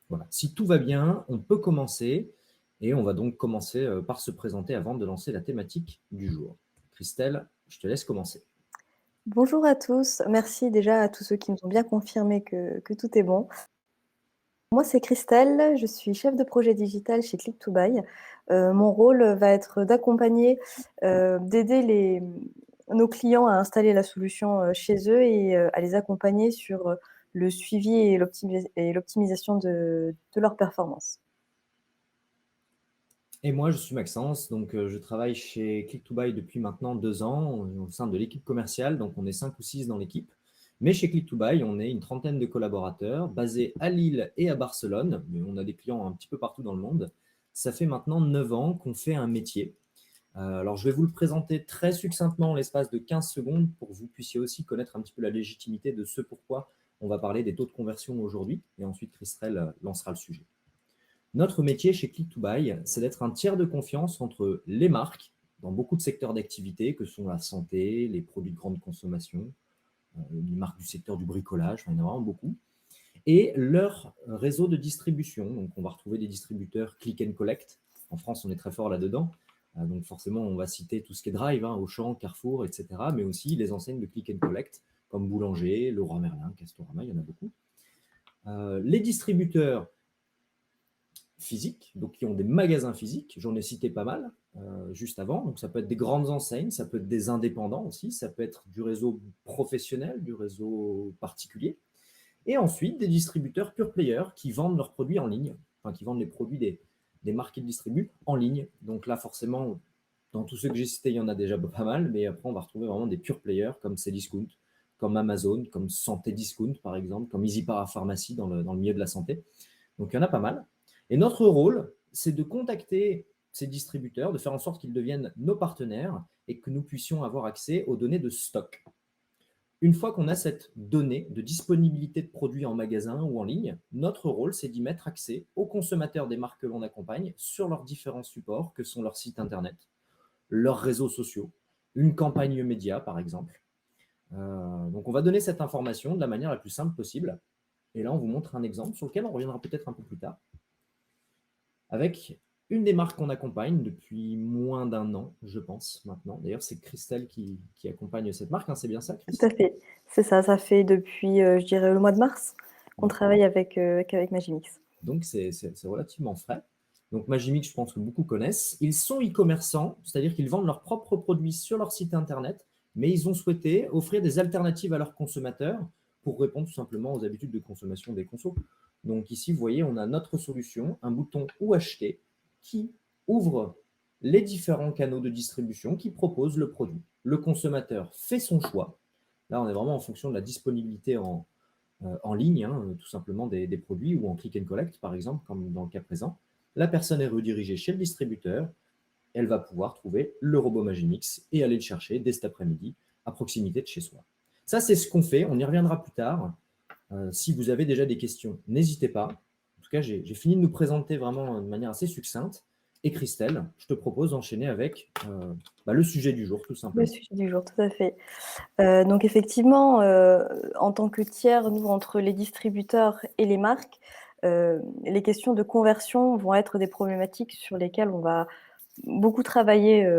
Voilà. Si tout va bien, on peut commencer et on va donc commencer par se présenter avant de lancer la thématique du jour. Christelle, je te laisse commencer. Bonjour à tous, merci déjà à tous ceux qui nous ont bien confirmé que tout est bon. Moi, c'est Christelle, je suis chef de projet digital chez Click2Buy. Mon rôle va être d'accompagner, d'aider nos clients à installer la solution chez eux et à les accompagner sur le suivi et l'optimisation de leur performance. Et moi, je suis Maxence, donc je travaille chez Click2Buy depuis maintenant 2 ans au sein de l'équipe commerciale, donc on est 5 ou 6 dans l'équipe. Mais chez Click2Buy, on est une trentaine de collaborateurs basés à Lille et à Barcelone, mais on a des clients un petit peu partout dans le monde. Ça fait maintenant 9 ans qu'on fait un métier. Alors, je vais vous le présenter très succinctement en l'espace de 15 secondes pour que vous puissiez aussi connaître un petit peu la légitimité de ce pourquoi on va parler des taux de conversion aujourd'hui. Et ensuite, Christelle lancera le sujet. Notre métier chez Click2Buy, c'est d'être un tiers de confiance entre les marques dans beaucoup de secteurs d'activité que sont la santé, les produits de grande consommation, les marques du secteur du bricolage, enfin, il y en a vraiment beaucoup, et leur réseau de distribution. Donc, on va retrouver des distributeurs click and collect. En France, on est très fort là-dedans. Donc, forcément, on va citer tout ce qui est Drive, Auchan, Carrefour, etc., mais aussi les enseignes de click and collect, comme Boulanger, Leroy Merlin, Castorama, il y en a beaucoup. Les distributeurs physiques, donc qui ont des magasins physiques, j'en ai cité pas mal juste avant, donc ça peut être des grandes enseignes, ça peut être des indépendants aussi, ça peut être du réseau professionnel, du réseau particulier, et ensuite des distributeurs pure players qui vendent leurs produits en ligne, enfin qui vendent les produits des marques qu'ils distribuent en ligne. Donc là, forcément, dans tous ceux que j'ai cités, il y en a déjà pas mal, mais après, on va retrouver vraiment des pure players comme Cdiscount, comme Amazon, comme Santé Discount, par exemple, comme Easy Parapharmacie dans le milieu de la santé. Donc il y en a pas mal. Et notre rôle, c'est de contacter ces distributeurs, de faire en sorte qu'ils deviennent nos partenaires et que nous puissions avoir accès aux données de stock. Une fois qu'on a cette donnée de disponibilité de produits en magasin ou en ligne, notre rôle, c'est d'y mettre accès aux consommateurs des marques que l'on accompagne sur leurs différents supports, que sont leurs sites internet, leurs réseaux sociaux, une campagne média, par exemple. Donc, on va donner cette information de la manière la plus simple possible. Et là, on vous montre un exemple sur lequel on reviendra peut-être un peu plus tard, avec une des marques qu'on accompagne depuis moins d'1 an, je pense, maintenant. D'ailleurs, c'est Christelle qui accompagne cette marque, hein, c'est bien ça, Tout Chris? à fait, c'est ça, ça fait depuis, je dirais, le mois de mars qu'on D'accord. travaille avec Magimix. Donc, c'est relativement frais. Donc, Magimix, je pense que beaucoup connaissent. Ils sont e-commerçants, c'est-à-dire qu'ils vendent leurs propres produits sur leur site internet, mais ils ont souhaité offrir des alternatives à leurs consommateurs pour répondre tout simplement aux habitudes de consommation des consos. Donc, ici, vous voyez, on a notre solution, un bouton ou acheter qui ouvre les différents canaux de distribution qui proposent le produit. Le consommateur fait son choix. Là, on est vraiment en fonction de la disponibilité en ligne, tout simplement des produits, ou en click and collect, par exemple, comme dans le cas présent. La personne est redirigée chez le distributeur, elle va pouvoir trouver le robot Magimix et aller le chercher dès cet après-midi à proximité de chez soi. Ça, c'est ce qu'on fait, on y reviendra plus tard. Si vous avez déjà des questions, n'hésitez pas. En tout cas, j'ai fini de nous présenter vraiment de manière assez succincte. Et Christelle, je te propose d'enchaîner avec le sujet du jour, tout Le simplement. sujet du jour, tout à fait. Donc effectivement, en tant que tiers, nous, entre les distributeurs et les marques, les questions de conversion vont être des problématiques sur lesquelles on va beaucoup travailler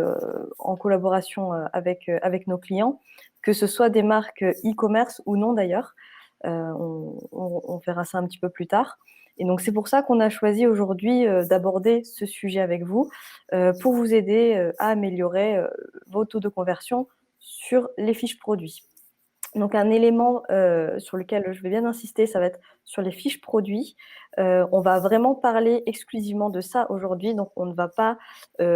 en collaboration avec nos clients, que ce soit des marques e-commerce ou non d'ailleurs. On verra ça un petit peu plus tard. Et donc c'est pour ça qu'on a choisi aujourd'hui d'aborder ce sujet avec vous pour vous aider à améliorer vos taux de conversion sur les fiches produits. Donc un élément sur lequel je vais bien insister, ça va être sur les fiches produits. On va vraiment parler exclusivement de ça aujourd'hui, donc on ne va pas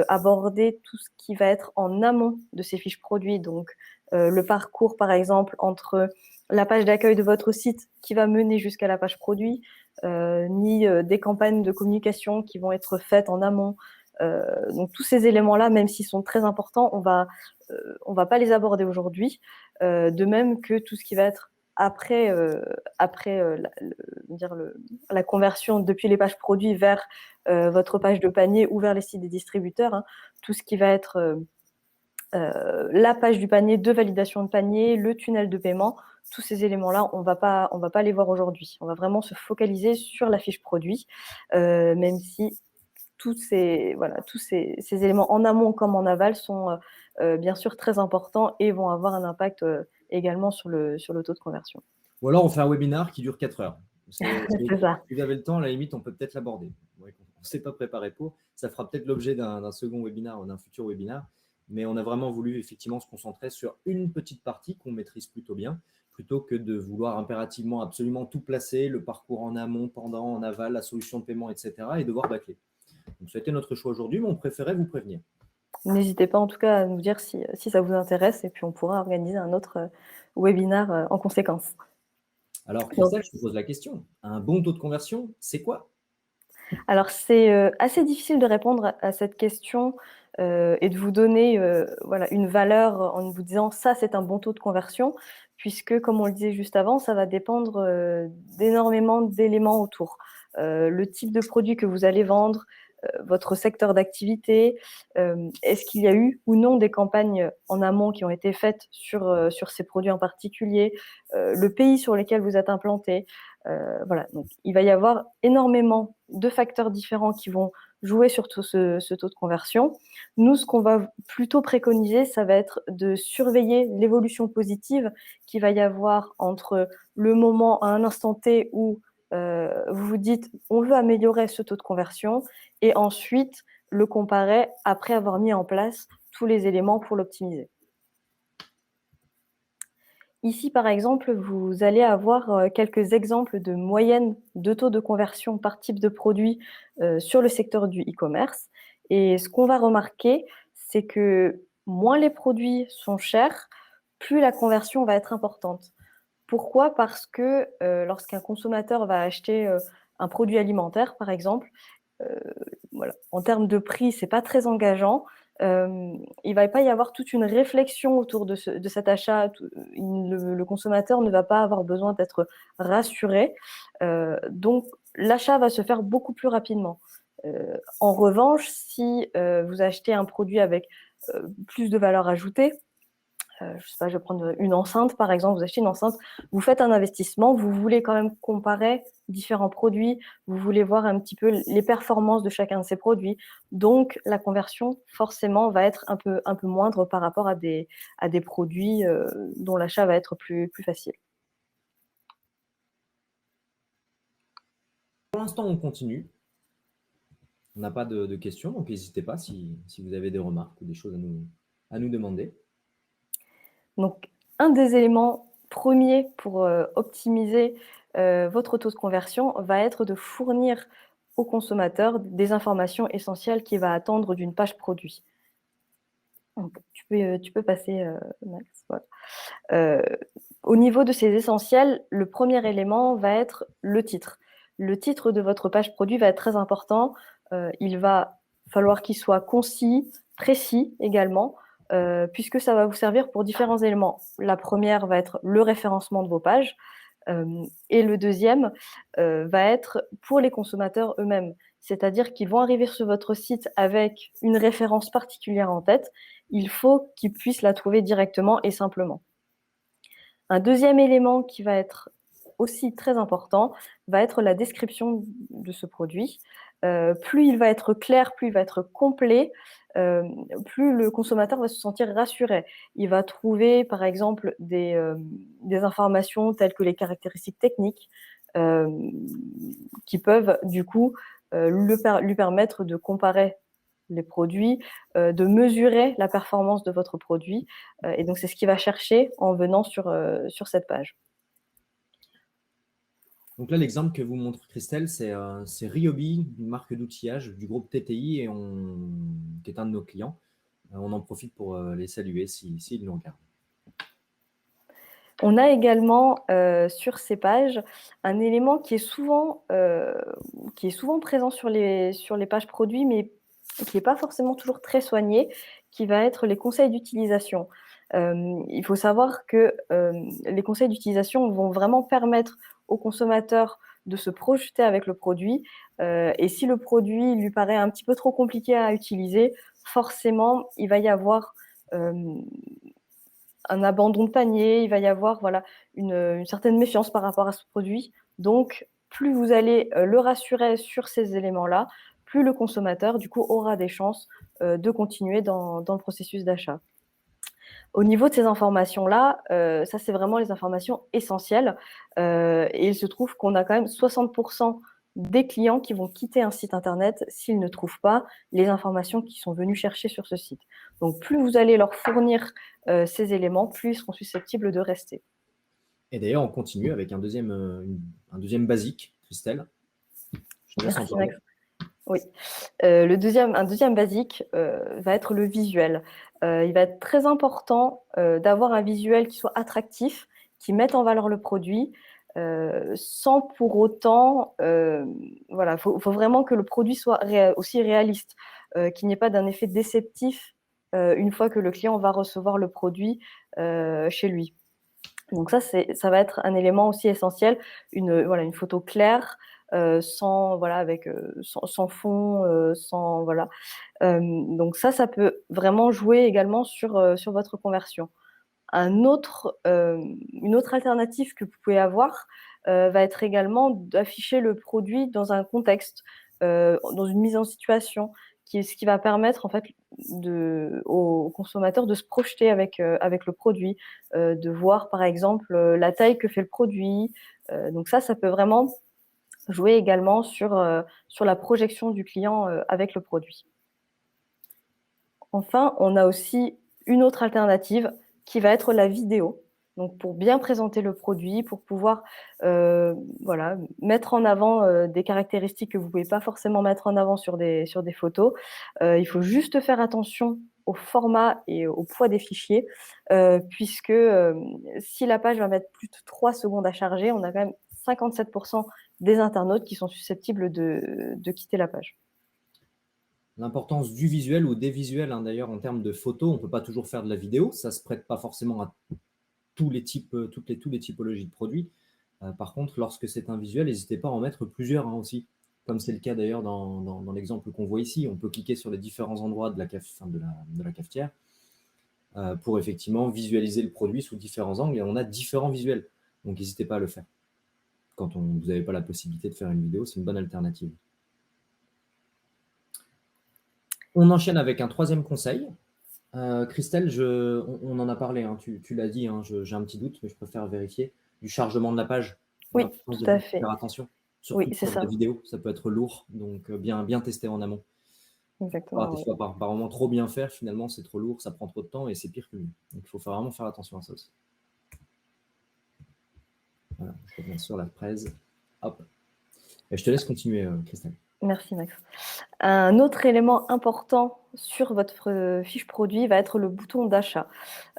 aborder tout ce qui va être en amont de ces fiches produits, donc le parcours par exemple entre la page d'accueil de votre site qui va mener jusqu'à la page produit, ni des campagnes de communication qui vont être faites en amont. Donc tous ces éléments-là, même s'ils sont très importants, on va pas les aborder aujourd'hui. De même que tout ce qui va être après la conversion depuis les pages produits vers votre page de panier ou vers les sites des distributeurs, hein, tout ce qui va être la page du panier, de validation de panier, le tunnel de paiement, tous ces éléments-là, on va pas les voir aujourd'hui. On va vraiment se focaliser sur la fiche produit, même si tous ces éléments en amont comme en aval sont bien sûr très importants et vont avoir un impact également sur le taux de conversion. Ou alors, on fait un webinar qui dure 4 heures. C'est ça. Si vous avez le temps, à la limite, on peut peut-être l'aborder. Ouais, on ne s'est pas préparé pour. Ça fera peut-être l'objet d'un second webinaire, d'un futur webinaire. Mais on a vraiment voulu effectivement se concentrer sur une petite partie qu'on maîtrise plutôt bien, plutôt que de vouloir impérativement absolument tout placer, le parcours en amont, pendant, en aval, la solution de paiement, etc. et devoir bâcler. Donc, ça a été notre choix aujourd'hui, mais on préférait vous prévenir. N'hésitez pas en tout cas à nous dire si ça vous intéresse et puis on pourra organiser un autre webinaire en conséquence. Alors, Donc, Christelle, je te pose la question. Un bon taux de conversion, c'est quoi? alors c'est assez difficile de répondre à cette question et de vous donner voilà, une valeur en vous disant ça c'est un bon taux de conversion, puisque comme on le disait juste avant, ça va dépendre d'énormément d'éléments autour. Le type de produit que vous allez vendre, votre secteur d'activité, est-ce qu'il y a eu ou non des campagnes en amont qui ont été faites sur ces produits en particulier, le pays sur lequel vous êtes implanté. Voilà, donc il va y avoir énormément de facteurs différents qui vont jouer sur tout ce taux de conversion. Nous, ce qu'on va plutôt préconiser, ça va être de surveiller l'évolution positive qu'il va y avoir entre le moment à un instant T où vous vous dites on veut améliorer ce taux de conversion et ensuite le comparer après avoir mis en place tous les éléments pour l'optimiser. Ici, par exemple, vous allez avoir quelques exemples de moyennes de taux de conversion par type de produit sur le secteur du e-commerce. Et ce qu'on va remarquer, c'est que moins les produits sont chers, plus la conversion va être importante. Pourquoi? Parce que lorsqu'un consommateur va acheter un produit alimentaire, par exemple, voilà, en termes de prix, c'est pas très engageant. Il va pas y avoir toute une réflexion autour de cet achat. Le consommateur ne va pas avoir besoin d'être rassuré. Donc, l'achat va se faire beaucoup plus rapidement. En revanche, si vous achetez un produit avec plus de valeur ajoutée, je sais pas, je vais prendre une enceinte, par exemple, vous achetez une enceinte, vous faites un investissement, vous voulez quand même comparer différents produits, vous voulez voir un petit peu les performances de chacun de ces produits. Donc, la conversion, forcément, va être un peu moindre par rapport à des produits dont l'achat va être plus facile. Pour l'instant, on continue. On n'a pas de questions, donc n'hésitez pas si vous avez des remarques ou des choses à nous demander. Donc, un des éléments premiers pour optimiser votre taux de conversion va être de fournir au consommateur des informations essentielles qu'il va attendre d'une page produit. Donc, tu peux passer, Max. Voilà. Au niveau de ces essentiels, le premier élément va être le titre. Le titre de votre page produit va être très important. Il va falloir qu'il soit concis, précis également, puisque ça va vous servir pour différents éléments. La première va être le référencement de vos pages. Et le deuxième va être pour les consommateurs eux-mêmes. C'est-à-dire qu'ils vont arriver sur votre site avec une référence particulière en tête. Il faut qu'ils puissent la trouver directement et simplement. Un deuxième élément qui va être aussi très important va être la description de ce produit. Plus il va être clair, plus il va être complet, plus le consommateur va se sentir rassuré. Il va trouver, par exemple, des informations telles que les caractéristiques techniques qui peuvent, du coup, lui permettre de comparer les produits, de mesurer la performance de votre produit. Et donc, c'est ce qu'il va chercher en venant sur cette page. Donc là, l'exemple que vous montre Christelle, c'est Ryobi, une marque d'outillage du groupe TTI, qui est un de nos clients. On en profite pour les saluer s'ils nous regardent. On a également sur ces pages un élément qui est souvent présent sur les pages produits, mais qui n'est pas forcément toujours très soigné, qui va être les conseils d'utilisation. Il faut savoir que les conseils d'utilisation vont vraiment permettre au consommateur de se projeter avec le produit. Et si le produit lui paraît un petit peu trop compliqué à utiliser, forcément, il va y avoir un abandon de panier, il va y avoir voilà, une certaine méfiance par rapport à ce produit. Donc, plus vous allez le rassurer sur ces éléments-là, plus le consommateur, du coup, aura des chances de continuer dans le processus d'achat. Au niveau de ces informations-là, ça, c'est vraiment les informations essentielles. Et il se trouve qu'on a quand même 60% des clients qui vont quitter un site internet s'ils ne trouvent pas les informations qu'ils sont venus chercher sur ce site. Donc, plus vous allez leur fournir ces éléments, plus ils seront susceptibles de rester. Et d'ailleurs, on continue avec un deuxième basique, Christelle. Je te laisse en Merci, parler. Max. Oui. Un deuxième basique va être le visuel. Il va être très important d'avoir un visuel qui soit attractif, qui mette en valeur le produit, sans pour autant, voilà, faut vraiment que le produit soit aussi réaliste, qu'il n'y ait pas d'un effet déceptif une fois que le client va recevoir le produit chez lui. Donc ça va être un élément aussi essentiel, une photo claire, sans voilà avec sans fond, sans voilà. Donc ça peut vraiment jouer également sur votre conversion. Une autre alternative que vous pouvez avoir va être également d'afficher le produit dans un contexte, dans une mise en situation, ce qui va permettre en fait aux consommateurs de se projeter avec le produit, de voir par exemple la taille que fait le produit. Donc ça peut vraiment jouer également sur la projection du client avec le produit. Enfin, on a aussi une autre alternative qui va être la vidéo. Donc, pour bien présenter le produit, pour pouvoir voilà, mettre en avant des caractéristiques que vous ne pouvez pas forcément mettre en avant sur des photos, il faut juste faire attention au format et au poids des fichiers, puisque si la page va mettre plus de 3 secondes à charger, on a quand même 57% des internautes qui sont susceptibles de quitter la page. L'importance du visuel ou des visuels, hein, d'ailleurs, en termes de photos, on ne peut pas toujours faire de la vidéo. Ça ne se prête pas forcément à tous les typologies de produits. Par contre, lorsque c'est un visuel, n'hésitez pas à en mettre plusieurs aussi. Comme c'est le cas d'ailleurs dans l'exemple qu'on voit ici. On peut cliquer sur les différents endroits de la cafetière pour effectivement visualiser le produit sous différents angles et on a différents visuels. Donc, n'hésitez pas à le faire. Quand vous n'avez pas la possibilité de faire une vidéo, c'est une bonne alternative. On enchaîne avec un troisième conseil. Christelle, on en a parlé, hein, tu l'as dit, hein, j'ai un petit doute, mais je préfère vérifier. Du chargement de la page, Oui, l'importance tout de à bien fait. faire attention, Oui, surtout c'est pour de ça. la vidéo, ça peut être lourd, donc bien tester en amont. Exactement, Des oui. fois, par vraiment trop bien faire, finalement, c'est trop lourd, ça prend trop de temps et c'est pire que mieux. Donc, il faut vraiment faire attention à ça aussi. Voilà, je reviens sur la presse. Hop. Et je te laisse continuer, Christelle. Merci, Max. Un autre élément important sur votre fiche produit va être le bouton d'achat.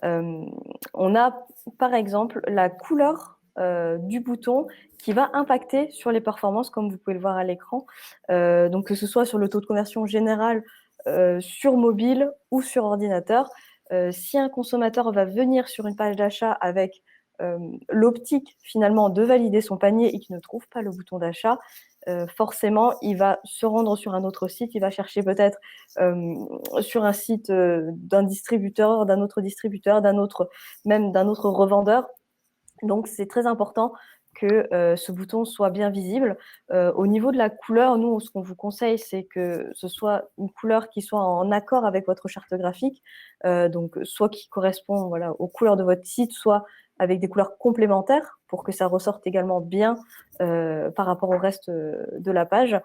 On a, par exemple, la couleur du bouton qui va impacter sur les performances, comme vous pouvez le voir à l'écran. Donc, que ce soit sur le taux de conversion général sur mobile ou sur ordinateur. Si un consommateur va venir sur une page d'achat avec l'optique finalement de valider son panier et qu'il ne trouve pas le bouton d'achat, forcément, il va se rendre sur un autre site, il va chercher peut-être sur un site d'un distributeur, même d'un autre revendeur. Donc, c'est très important que ce bouton soit bien visible. Au niveau de la couleur, nous, ce qu'on vous conseille, c'est que ce soit une couleur qui soit en accord avec votre charte graphique, donc soit qui correspond voilà, aux couleurs de votre site, soit avec des couleurs complémentaires pour que ça ressorte également bien par rapport au reste de la page.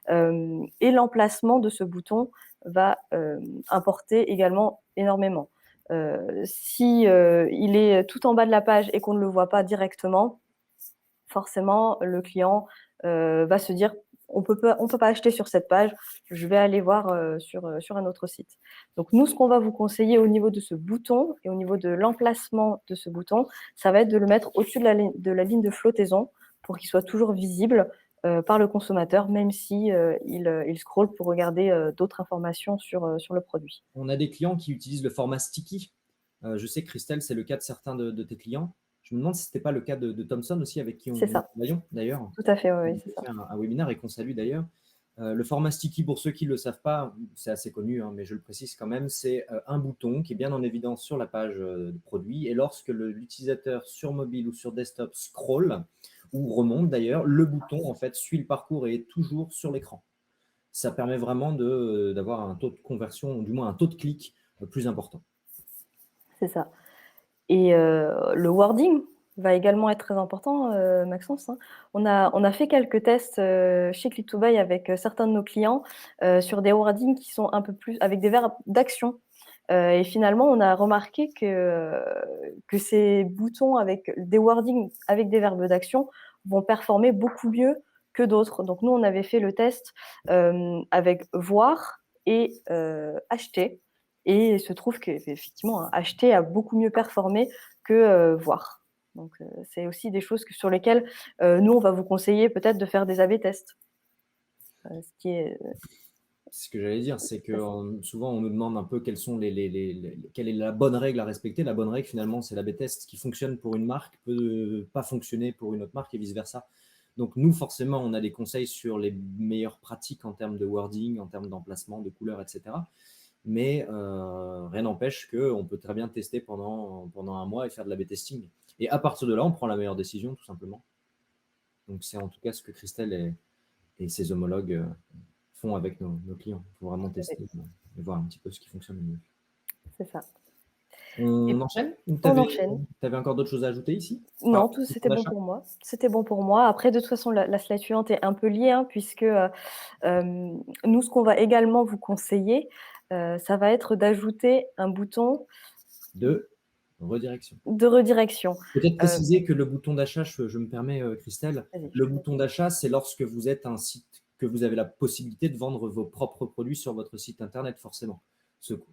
Et l'emplacement de ce bouton va importer également énormément. Si il est tout en bas de la page et qu'on ne le voit pas directement, forcément, le client va se dire on peut pas acheter sur cette page, je vais aller voir sur un autre site. Donc nous, ce qu'on va vous conseiller au niveau de ce bouton et au niveau de l'emplacement de ce bouton, ça va être de le mettre au-dessus de la ligne de flottaison pour qu'il soit toujours visible par le consommateur, même si il scrolle pour regarder d'autres informations sur le produit. On a des clients qui utilisent le format sticky. Je sais que Christelle, c'est le cas de certains de tes clients. Je me demande si ce n'était pas le cas de Thomson aussi, avec qui C'est on ça. travaillons d'ailleurs. Tout à fait, oui, On c'est a ça. fait un webinaire et qu'on salue d'ailleurs. Le format sticky, pour ceux qui ne le savent pas, c'est assez connu, hein, mais je le précise quand même, c'est un bouton qui est bien en évidence sur la page de produit. Et lorsque l'utilisateur sur mobile ou sur desktop scrolle, ou remonte d'ailleurs, le bouton en fait suit le parcours et est toujours sur l'écran. Ça permet vraiment d'avoir un taux de conversion, ou du moins un taux de clic plus important. C'est ça. Et le wording va également être très important, Maxence, hein. On a fait quelques tests chez Click2Buy avec certains de nos clients sur des wordings qui sont un peu plus avec des verbes d'action. Et finalement, on a remarqué que ces boutons avec des wordings avec des verbes d'action vont performer beaucoup mieux que d'autres. Donc nous, on avait fait le test avec voir et acheter. Et il se trouve qu'effectivement, acheter a beaucoup mieux performé que voir. Donc, c'est aussi des choses sur lesquelles nous, on va vous conseiller peut-être de faire des A/B tests. Ce qui est Ce que j'allais dire, c'est que souvent on nous demande un peu quelles sont quelle est la bonne règle à respecter. La bonne règle, finalement, c'est l'A/B test. Ce qui fonctionne pour une marque peut pas fonctionner pour une autre marque et vice-versa. Donc nous, forcément, on a des conseils sur les meilleures pratiques en termes de wording, en termes d'emplacement, de couleurs, etc. Mais rien n'empêche qu'on peut très bien tester pendant un mois et faire de l'A/B testing. Et à partir de là, on prend la meilleure décision, tout simplement. Donc c'est en tout cas ce que Christelle et ses homologues font avec nos clients. Il faut vraiment tester et voir un petit peu ce qui fonctionne le mieux. C'est ça. On enchaîne? Tu On enchaîne. avais encore d'autres choses à ajouter ici? Non, c'était bon pour moi. C'était bon pour moi. Après, de toute façon, la slide suivante est un peu liée, hein, puisque nous, ce qu'on va également vous conseiller, ça va être d'ajouter un bouton de redirection. De redirection. Peut-être préciser que le bouton d'achat, je me permets, Christelle, le bouton d'achat, c'est lorsque vous êtes un site que vous avez la possibilité de vendre vos propres produits sur votre site internet, forcément.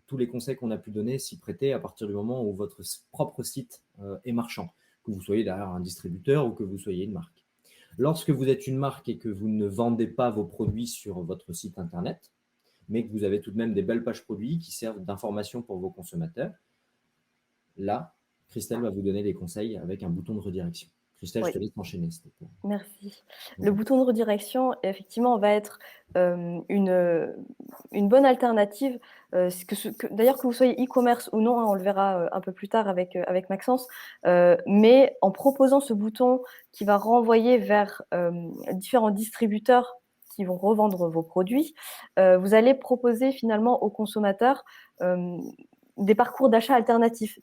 Tous les conseils qu'on a pu donner s'y prêter à partir du moment où votre propre site est marchand, que vous soyez derrière un distributeur ou que vous soyez une marque. Lorsque vous êtes une marque et que vous ne vendez pas vos produits sur votre site internet, mais que vous avez tout de même des belles pages produits qui servent d'information pour vos consommateurs, là, Christelle va vous donner les conseils avec un bouton de redirection. Christelle, je te laisse enchaîner. Merci. Le bouton de redirection, effectivement, va être une bonne alternative. D'ailleurs, que vous soyez e-commerce ou non, hein, on le verra un peu plus tard avec Maxence, mais en proposant ce bouton qui va renvoyer vers différents distributeurs qui vont revendre vos produits, vous allez proposer finalement aux consommateurs des parcours d'achat alternatifs,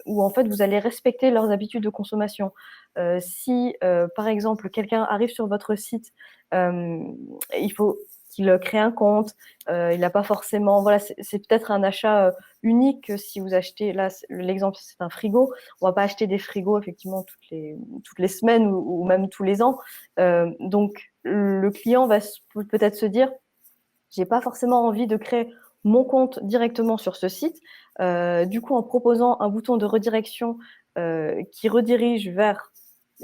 où en fait vous allez respecter leurs habitudes de consommation. Si par exemple quelqu'un arrive sur votre site, il faut qu'il crée un compte, il n'a pas forcément, voilà, c'est peut-être un achat unique si vous achetez, là l'exemple c'est un frigo, on va pas acheter des frigos effectivement toutes les semaines ou même tous les ans, donc le client va peut-être se dire, j'ai pas forcément envie de créer mon compte directement sur ce site. Du coup, en proposant un bouton de redirection qui redirige vers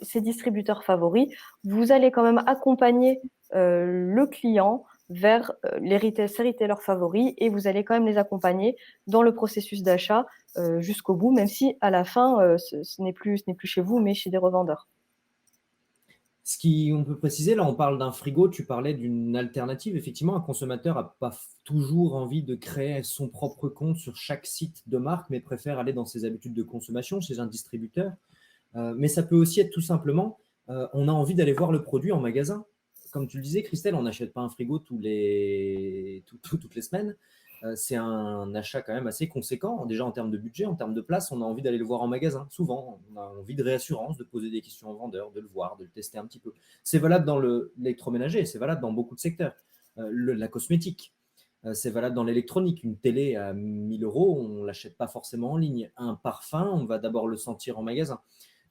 ses distributeurs favoris, vous allez quand même accompagner le client vers ses retailers favoris et vous allez quand même les accompagner dans le processus d'achat jusqu'au bout, même si à la fin, ce n'est plus chez vous, mais chez des revendeurs. On peut préciser, là, on parle d'un frigo, tu parlais d'une alternative. Effectivement, un consommateur n'a pas toujours envie de créer son propre compte sur chaque site de marque, mais préfère aller dans ses habitudes de consommation chez un distributeur. Mais ça peut aussi être tout simplement, on a envie d'aller voir le produit en magasin. Comme tu le disais, Christelle, on n'achète pas un frigo toutes les semaines. C'est un achat quand même assez conséquent, déjà en termes de budget, en termes de place, on a envie d'aller le voir en magasin, souvent. On a envie de réassurance, de poser des questions au vendeur, de le voir, de le tester un petit peu. C'est valable dans l'électroménager, c'est valable dans beaucoup de secteurs. La cosmétique, c'est valable dans l'électronique. Une télé à 1000 euros, on ne l'achète pas forcément en ligne. Un parfum, on va d'abord le sentir en magasin.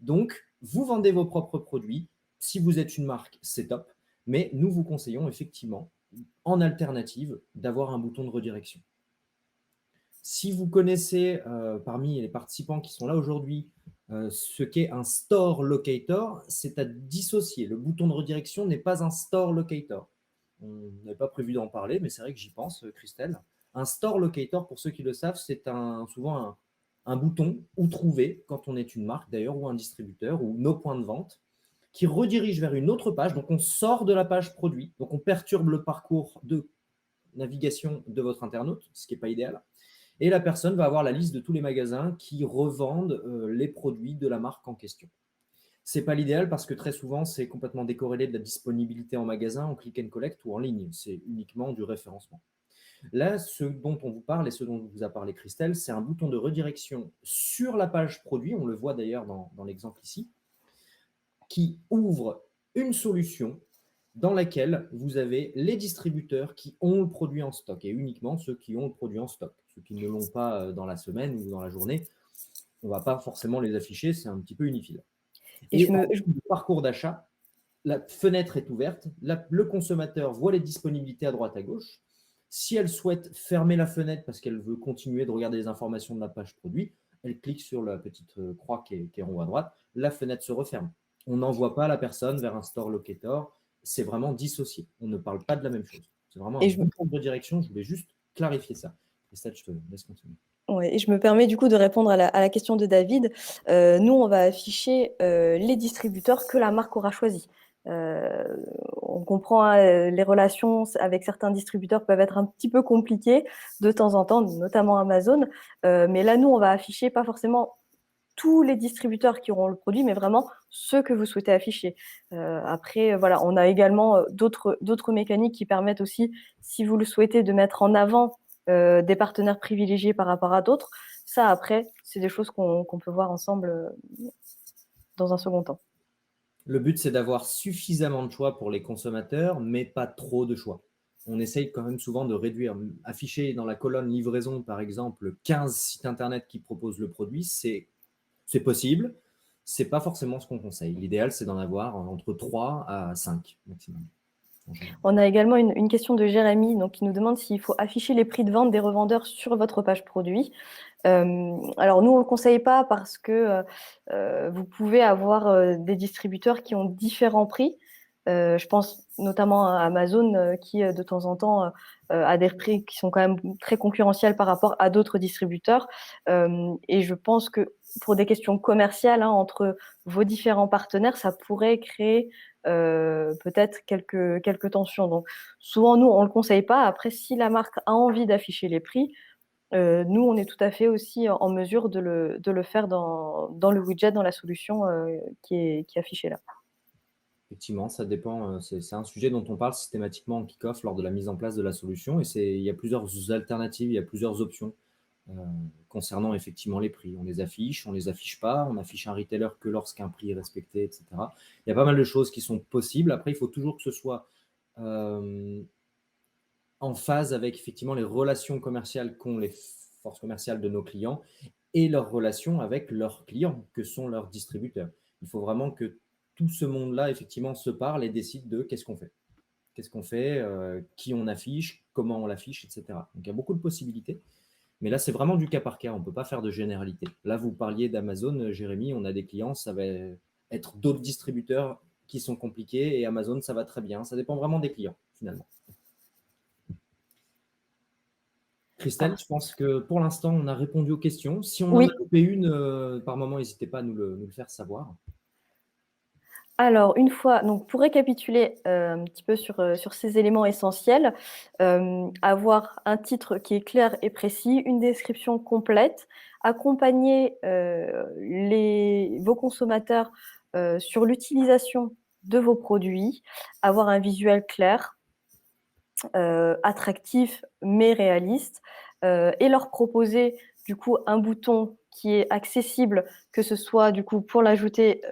Donc, vous vendez vos propres produits. Si vous êtes une marque, c'est top. Mais nous vous conseillons effectivement, en alternative, d'avoir un bouton de redirection. Si vous connaissez parmi les participants qui sont là aujourd'hui ce qu'est un store locator, c'est à dissocier. Le bouton de redirection n'est pas un store locator. On n'avait pas prévu d'en parler, mais c'est vrai que j'y pense, Christelle. Un store locator, pour ceux qui le savent, c'est souvent un bouton où trouver, quand on est une marque d'ailleurs, ou un distributeur, ou nos points de vente, qui redirige vers une autre page. Donc, on sort de la page produit. Donc, on perturbe le parcours de navigation de votre internaute, ce qui n'est pas idéal. Et la personne va avoir la liste de tous les magasins qui revendent les produits de la marque en question. Ce n'est pas l'idéal parce que très souvent, c'est complètement décorrélé de la disponibilité en magasin, en click and collect ou en ligne. C'est uniquement du référencement. Là, ce dont on vous parle et ce dont vous a parlé Christelle, c'est un bouton de redirection sur la page produit, on le voit d'ailleurs dans l'exemple ici, qui ouvre une solution dans laquelle vous avez les distributeurs qui ont le produit en stock, et uniquement ceux qui ont le produit en stock. Ceux qui ne l'ont pas dans la semaine ou dans la journée, on ne va pas forcément les afficher, c'est un petit peu inutile. Et en parcours d'achat, la fenêtre est ouverte, le consommateur voit les disponibilités à droite à gauche. Si elle souhaite fermer la fenêtre parce qu'elle veut continuer de regarder les informations de la page produit, elle clique sur la petite croix qui est en haut à droite, la fenêtre se referme. On n'envoie pas la personne vers un store locator, c'est vraiment dissocié. On ne parle pas de la même chose. C'est vraiment un bouton de redirection, je voulais juste clarifier ça. Christelle, je te laisse continuer. Ouais, et je me permets du coup de répondre à la question de David. Nous, on va afficher les distributeurs que la marque aura choisis. On comprend les relations avec certains distributeurs peuvent être un petit peu compliquées de temps en temps, notamment Amazon. Mais là, nous, on va afficher pas forcément tous les distributeurs qui auront le produit, mais vraiment ceux que vous souhaitez afficher. Après, voilà, on a également d'autres mécaniques qui permettent aussi, si vous le souhaitez, de mettre en avant des partenaires privilégiés par rapport à d'autres. Ça, après, c'est des choses qu'on peut voir ensemble dans un second temps. Le but, c'est d'avoir suffisamment de choix pour les consommateurs, mais pas trop de choix. On essaye quand même souvent de réduire. Afficher dans la colonne livraison, par exemple, 15 sites internet qui proposent le produit, c'est possible. Ce n'est pas forcément ce qu'on conseille. L'idéal, c'est d'en avoir entre 3 à 5 maximum. On a également une question de Jérémy donc, qui nous demande s'il faut afficher les prix de vente des revendeurs sur votre page produit. Alors nous, on ne le conseille pas parce que vous pouvez avoir des distributeurs qui ont différents prix. Je pense notamment à Amazon qui, de temps en temps, a des prix qui sont quand même très concurrentiels par rapport à d'autres distributeurs. Et je pense que pour des questions commerciales entre vos différents partenaires, ça pourrait créer peut-être quelques tensions. Donc souvent, nous, on ne le conseille pas. Après, si la marque a envie d'afficher les prix, nous, on est tout à fait aussi en mesure de le faire dans le widget, dans la solution qui est affichée là. Effectivement, ça dépend. C'est un sujet dont on parle systématiquement en kick-off lors de la mise en place de la solution. Et il y a plusieurs alternatives, il y a plusieurs options concernant effectivement les prix. On les affiche pas, on affiche un retailer que lorsqu'un prix est respecté, etc. Il y a pas mal de choses qui sont possibles. Après, il faut toujours que ce soit en phase avec effectivement les relations commerciales qu'ont les forces commerciales de nos clients et leurs relations avec leurs clients, que sont leurs distributeurs. Il faut vraiment que tout ce monde-là, effectivement, se parle et décide de qu'est-ce qu'on fait. Qu'est-ce qu'on fait, qui on affiche, comment on l'affiche, etc. Donc, il y a beaucoup de possibilités. Mais là, c'est vraiment du cas par cas. On ne peut pas faire de généralité. Là, vous parliez d'Amazon, Jérémy. On a des clients, ça va être d'autres distributeurs qui sont compliqués et Amazon, ça va très bien. Ça dépend vraiment des clients, finalement. Christelle, je pense que pour l'instant, on a répondu aux questions. Si on en a coupé une par moment, n'hésitez pas à nous le faire savoir. Alors, une fois, donc pour récapituler un petit peu sur ces éléments essentiels, avoir un titre qui est clair et précis, une description complète, accompagner vos consommateurs sur l'utilisation de vos produits, avoir un visuel clair, attractif mais réaliste, et leur proposer du coup un bouton qui est accessible, que ce soit du coup pour l'ajouter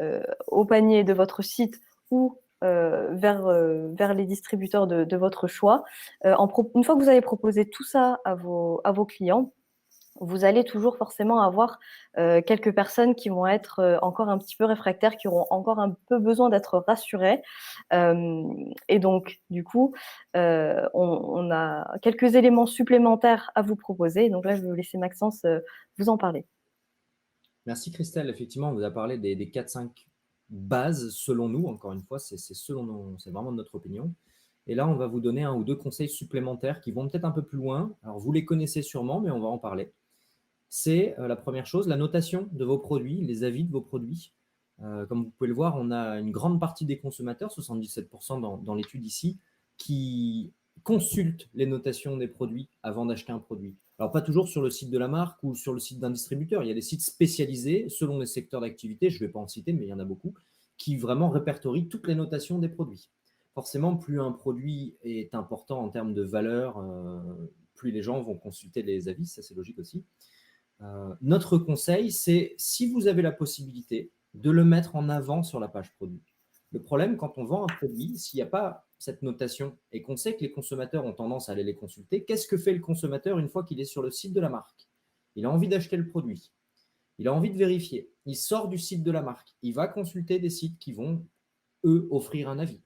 au panier de votre site ou vers les distributeurs de votre choix. Une fois que vous avez proposé tout ça à vos clients, vous allez toujours forcément avoir quelques personnes qui vont être encore un petit peu réfractaires, qui auront encore un peu besoin d'être rassurées. Et donc, du coup, on a quelques éléments supplémentaires à vous proposer. Donc là, je vais vous laisser Maxence vous en parler. Merci Christelle. Effectivement, on vous a parlé des 4-5 bases selon nous. Encore une fois, c'est vraiment notre opinion. Et là, on va vous donner 1 ou 2 conseils supplémentaires qui vont peut-être un peu plus loin. Alors, vous les connaissez sûrement, mais on va en parler. C'est la première chose, la notation de vos produits, les avis de vos produits. Comme vous pouvez le voir, on a une grande partie des consommateurs, 77% dans l'étude ici, qui consultent les notations des produits avant d'acheter un produit. Alors, pas toujours sur le site de la marque ou sur le site d'un distributeur. Il y a des sites spécialisés selon les secteurs d'activité, je ne vais pas en citer, mais il y en a beaucoup, qui vraiment répertorient toutes les notations des produits. Forcément, plus un produit est important en termes de valeur, plus les gens vont consulter les avis, ça c'est logique aussi. Notre conseil, c'est si vous avez la possibilité de le mettre en avant sur la page produit. Le problème, quand on vend un produit, s'il n'y a pas cette notation et qu'on sait que les consommateurs ont tendance à aller les consulter, qu'est-ce que fait le consommateur une fois qu'il est sur le site de la marque? Il a envie d'acheter le produit. Il a envie de vérifier. Il sort du site de la marque. Il va consulter des sites qui vont, eux, offrir un avis.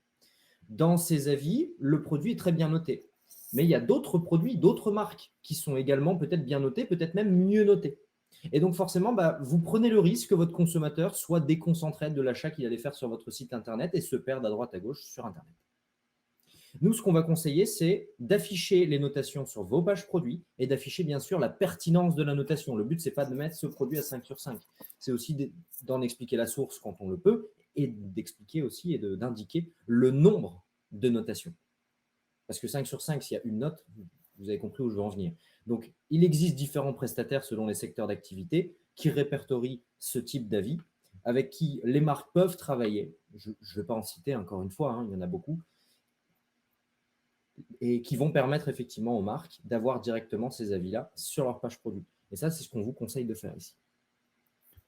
Dans ces avis, le produit est très bien noté. Mais il y a d'autres produits, d'autres marques qui sont également peut-être bien notés, peut-être même mieux notés. Et donc forcément, vous prenez le risque que votre consommateur soit déconcentré de l'achat qu'il allait faire sur votre site Internet et se perde à droite à gauche sur Internet. Nous, ce qu'on va conseiller, c'est d'afficher les notations sur vos pages produits et d'afficher bien sûr la pertinence de la notation. Le but, ce n'est pas de mettre ce produit à 5 sur 5. C'est aussi d'en expliquer la source quand on le peut et d'expliquer aussi et d'indiquer le nombre de notations. Parce que 5 sur 5, s'il y a une note, vous avez compris où je veux en venir. Donc, il existe différents prestataires selon les secteurs d'activité qui répertorient ce type d'avis, avec qui les marques peuvent travailler. Je ne vais pas en citer encore une fois, il y en a beaucoup, et qui vont permettre effectivement aux marques d'avoir directement ces avis-là sur leur page produit. Et ça, c'est ce qu'on vous conseille de faire ici.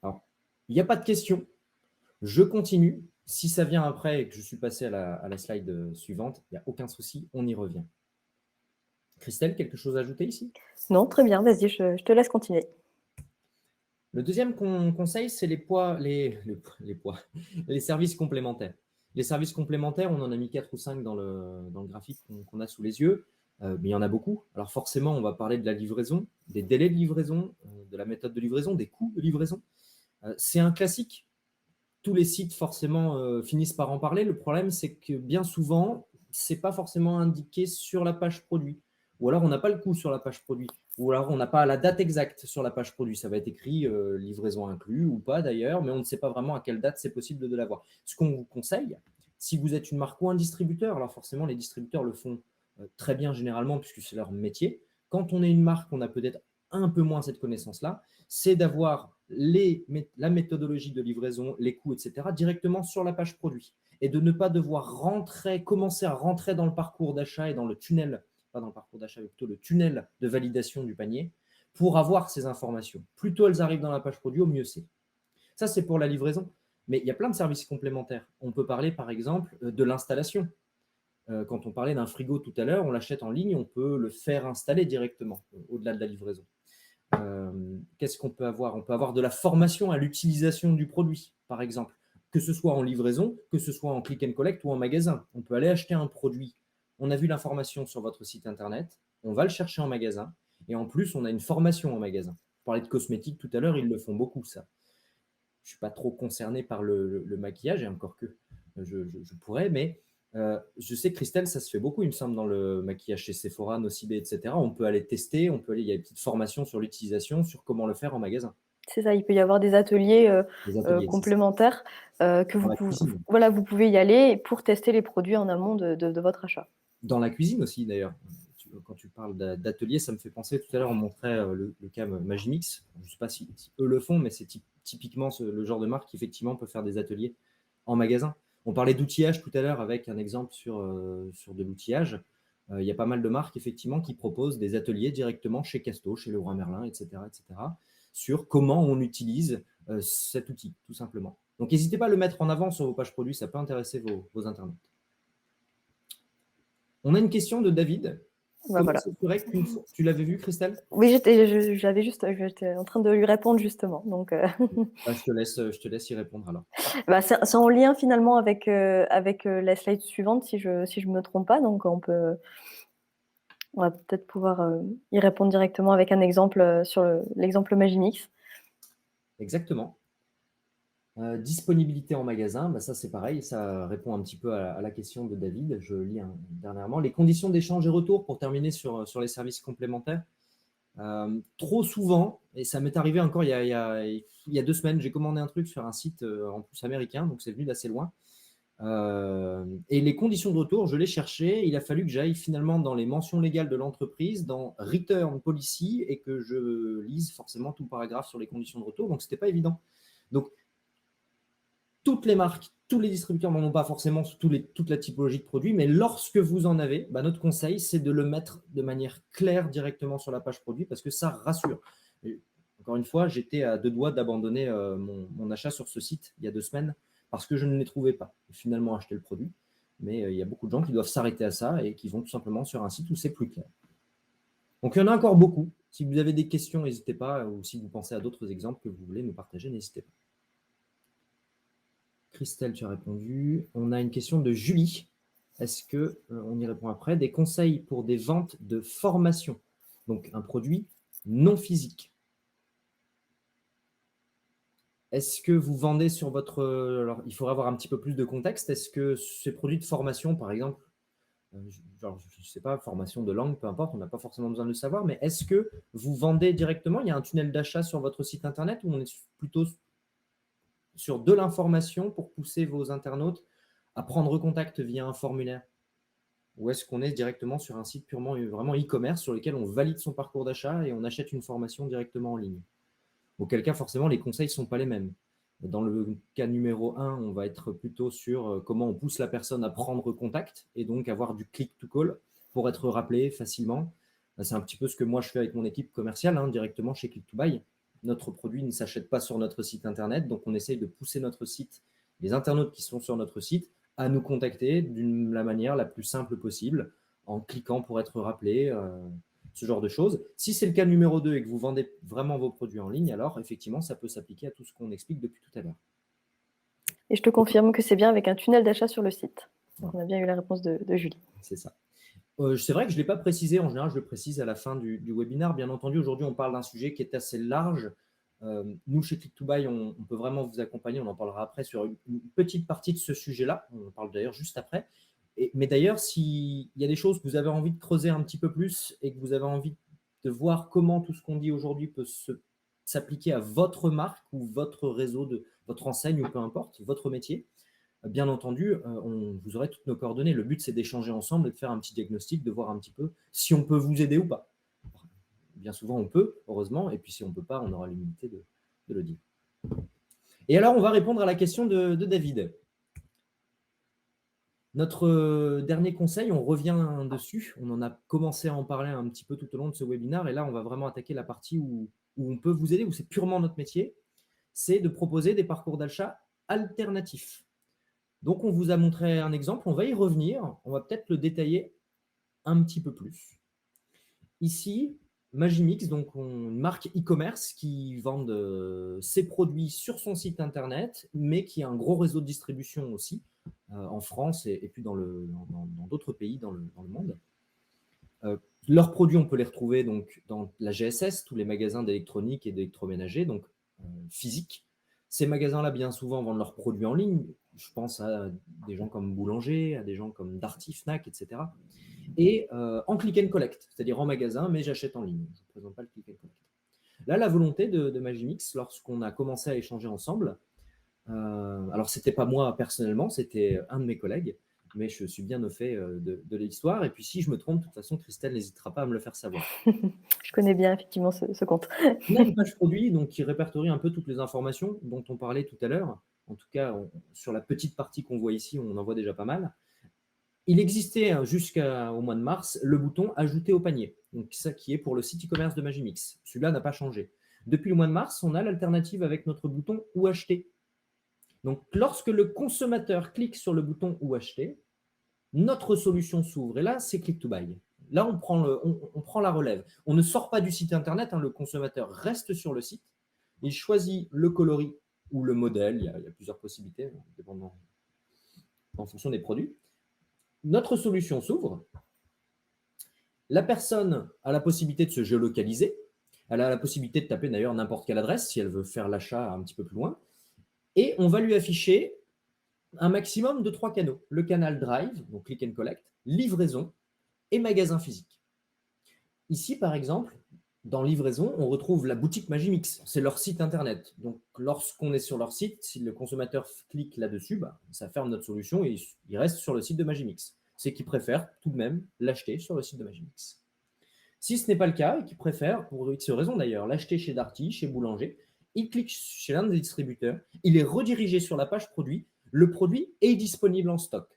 Alors, il n'y a pas de questions. Je continue. Si ça vient après et que je suis passé à la slide suivante, il n'y a aucun souci, on y revient. Christelle, quelque chose à ajouter ici? Non, très bien, vas-y, je te laisse continuer. Le deuxième conseil, c'est les services complémentaires. Les services complémentaires, on en a mis 4 ou 5 dans le graphique qu'on a sous les yeux, mais il y en a beaucoup. Alors forcément, on va parler de la livraison, des délais de livraison, de la méthode de livraison, des coûts de livraison. C'est un classique. Tous les sites, forcément, finissent par en parler. Le problème, c'est que bien souvent, ce n'est pas forcément indiqué sur la page produit. Ou alors, on n'a pas le coût sur la page produit. Ou alors, on n'a pas la date exacte sur la page produit. Ça va être écrit livraison inclus ou pas d'ailleurs, mais on ne sait pas vraiment à quelle date c'est possible de l'avoir. Ce qu'on vous conseille, si vous êtes une marque ou un distributeur, alors forcément, les distributeurs le font très bien généralement puisque c'est leur métier. Quand on est une marque, on a peut-être un peu moins cette connaissance-là, c'est d'avoir la méthodologie de livraison, les coûts, etc., directement sur la page produit et de ne pas devoir commencer à rentrer dans le parcours d'achat et dans le tunnel, pas dans le parcours d'achat, mais plutôt le tunnel de validation du panier pour avoir ces informations. Plus tôt elles arrivent dans la page produit, au mieux c'est. Ça, c'est pour la livraison. Mais il y a plein de services complémentaires. On peut parler, par exemple, de l'installation. Quand on parlait d'un frigo tout à l'heure, on l'achète en ligne, on peut le faire installer directement, au-delà de la livraison. Qu'est-ce qu'on peut avoir? On peut avoir de la formation à l'utilisation du produit, par exemple, que ce soit en livraison, que ce soit en click and collect ou en magasin. On peut aller acheter un produit. On a vu l'information sur votre site internet, on va le chercher en magasin, et en plus, on a une formation en magasin. Je parlais de cosmétiques tout à l'heure, ils le font beaucoup, ça. Je ne suis pas trop concerné par le maquillage, et encore que je pourrais, mais je sais que Christelle, ça se fait beaucoup, il me semble, dans le maquillage chez Sephora, Nocibé, etc. On peut aller tester, il y a des petites formations sur l'utilisation, sur comment le faire en magasin. C'est ça, il peut y avoir des ateliers C'est complémentaires que vous pouvez y aller pour tester les produits en amont de votre achat. Dans la cuisine aussi, d'ailleurs. Quand tu parles d'atelier, ça me fait penser, tout à l'heure, on montrait le cas Magimix. Je ne sais pas si eux le font, mais c'est typiquement le genre de marque qui, effectivement, peut faire des ateliers en magasin. On parlait d'outillage tout à l'heure avec un exemple sur de l'outillage. Il y a pas mal de marques, effectivement, qui proposent des ateliers directement chez Casto, chez Leroy Merlin, etc., sur comment on utilise cet outil, tout simplement. Donc, n'hésitez pas à le mettre en avant sur vos pages produits, ça peut intéresser vos internautes. On a une question de David. Voilà. Tu l'avais vu, Christelle? Oui, j'étais en train de lui répondre justement. Donc, je te laisse y répondre alors. C'est en lien finalement avec la slide suivante, si je me trompe pas. Donc, on va peut-être pouvoir y répondre directement avec un exemple sur l'exemple Magimix. Exactement. Disponibilité en magasin, ça c'est pareil, ça répond un petit peu à la question de David, je lis dernièrement. Les conditions d'échange et retour, pour terminer sur les services complémentaires. Trop souvent, et ça m'est arrivé encore il y a 2 semaines, j'ai commandé un truc sur un site en plus américain, donc c'est venu d'assez loin. Et les conditions de retour, je les cherchais. Il a fallu que j'aille finalement dans les mentions légales de l'entreprise, dans Return Policy, et que je lise forcément tout le paragraphe sur les conditions de retour. Donc, ce n'était pas évident. Donc, toutes les marques, tous les distributeurs n'en ont pas forcément sur toute la typologie de produits, mais lorsque vous en avez, notre conseil, c'est de le mettre de manière claire directement sur la page produit parce que ça rassure. Et encore une fois, j'étais à 2 doigts d'abandonner mon achat sur ce site il y a 2 semaines parce que je ne les trouvais pas. J'ai finalement acheté le produit, mais il y a beaucoup de gens qui doivent s'arrêter à ça et qui vont tout simplement sur un site où c'est plus clair. Donc, il y en a encore beaucoup. Si vous avez des questions, n'hésitez pas, ou si vous pensez à d'autres exemples que vous voulez nous partager, n'hésitez pas. Christelle, tu as répondu. On a une question de Julie. Est-ce que, on y répond après, des conseils pour des ventes de formation, donc un produit non physique. Est-ce que vous vendez sur votre... Alors, il faudra avoir un petit peu plus de contexte. Est-ce que ces produits de formation, par exemple, genre, je ne sais pas, formation de langue, peu importe, on n'a pas forcément besoin de le savoir, mais est-ce que vous vendez directement? Il y a un tunnel d'achat sur votre site internet ou on est plutôt sur de l'information pour pousser vos internautes à prendre contact via un formulaire? Ou est-ce qu'on est directement sur un site purement vraiment e-commerce sur lequel on valide son parcours d'achat et on achète une formation directement en ligne? Auquel cas, forcément, les conseils ne sont pas les mêmes. Dans le cas numéro 1, on va être plutôt sur comment on pousse la personne à prendre contact et donc avoir du click-to-call pour être rappelé facilement. C'est un petit peu ce que moi je fais avec mon équipe commerciale, directement chez Click2Buy. Notre produit ne s'achète pas sur notre site internet, donc on essaye de pousser notre site, les internautes qui sont sur notre site, à nous contacter de la manière la plus simple possible, en cliquant pour être rappelé, ce genre de choses. Si c'est le cas numéro 2 et que vous vendez vraiment vos produits en ligne, alors effectivement, ça peut s'appliquer à tout ce qu'on explique depuis tout à l'heure. Et je te confirme que c'est bien avec un tunnel d'achat sur le site. Donc, on a bien eu la réponse de Julie. C'est ça. C'est vrai que je ne l'ai pas précisé, en général je le précise à la fin du webinaire. Bien entendu, aujourd'hui on parle d'un sujet qui est assez large. Nous, chez Click2Buy, on peut vraiment vous accompagner, on en parlera après, sur une petite partie de ce sujet-là. On en parle d'ailleurs juste après. Mais d'ailleurs, s'il y a des choses que vous avez envie de creuser un petit peu plus et que vous avez envie de voir comment tout ce qu'on dit aujourd'hui peut s'appliquer à votre marque ou votre réseau, votre enseigne ou peu importe, votre métier, bien entendu, vous aurez toutes nos coordonnées. Le but, c'est d'échanger ensemble et de faire un petit diagnostic, de voir un petit peu si on peut vous aider ou pas. Bien souvent, on peut, heureusement, et puis si on ne peut pas, on aura l'humilité de le dire. Et alors, on va répondre à la question de David. Notre dernier conseil, on revient dessus. On en a commencé à en parler un petit peu tout au long de ce webinaire, et là, on va vraiment attaquer la partie où on peut vous aider, où c'est purement notre métier. C'est de proposer des parcours d'achat alternatifs. Donc, on vous a montré un exemple, on va y revenir, on va peut-être le détailler un petit peu plus. Ici, Magimix, donc une marque e-commerce qui vend ses produits sur son site internet, mais qui a un gros réseau de distribution aussi, en France et puis dans d'autres pays dans le monde. Leurs produits, on peut les retrouver donc dans la GSS, tous les magasins d'électronique et d'électroménager, donc physiques. Ces magasins-là, bien souvent, vendent leurs produits en ligne. Je pense à des gens comme Boulanger, à des gens comme Darty, Fnac, etc. Et en click and collect, c'est-à-dire en magasin, mais j'achète en ligne. Je ne présente pas le click and collect. Là, la volonté de Magimix, lorsqu'on a commencé à échanger ensemble, alors ce n'était pas moi personnellement, c'était un de mes collègues, mais je suis bien au fait de l'histoire. Et puis si je me trompe, de toute façon, Christelle n'hésitera pas à me le faire savoir. Je connais bien effectivement ce compte. On a une page produit donc, qui répertorie un peu toutes les informations dont on parlait tout à l'heure. En tout cas, sur la petite partie qu'on voit ici, on en voit déjà pas mal. Il existait jusqu'au mois de mars le bouton « Ajouter au panier », donc ça qui est pour le site e-commerce de Magimix. Celui-là n'a pas changé. Depuis le mois de mars, on a l'alternative avec notre bouton « Où acheter ». Donc, lorsque le consommateur clique sur le bouton « Où acheter », notre solution s'ouvre. Et là, c'est Click2Buy. Là, on prend la relève. On ne sort pas du site internet, le consommateur reste sur le site. Il choisit le coloris ou le modèle. Il y a plusieurs possibilités, dépendant en fonction des produits. Notre solution s'ouvre. La personne a la possibilité de se géolocaliser. Elle a la possibilité de taper d'ailleurs n'importe quelle adresse si elle veut faire l'achat un petit peu plus loin. Et on va lui afficher un maximum de 3 canaux. Le canal Drive, donc Click and Collect, livraison et magasin physique. Ici, par exemple, dans livraison, on retrouve la boutique Magimix. C'est leur site internet. Donc, lorsqu'on est sur leur site, si le consommateur clique là-dessus, ça ferme notre solution et il reste sur le site de Magimix. C'est qu'ils préfèrent tout de même l'acheter sur le site de Magimix. Si ce n'est pas le cas et qu'ils préfèrent, pour X raison d'ailleurs, l'acheter chez Darty, chez Boulanger, il clique chez l'un des distributeurs, il est redirigé sur la page produit, le produit est disponible en stock.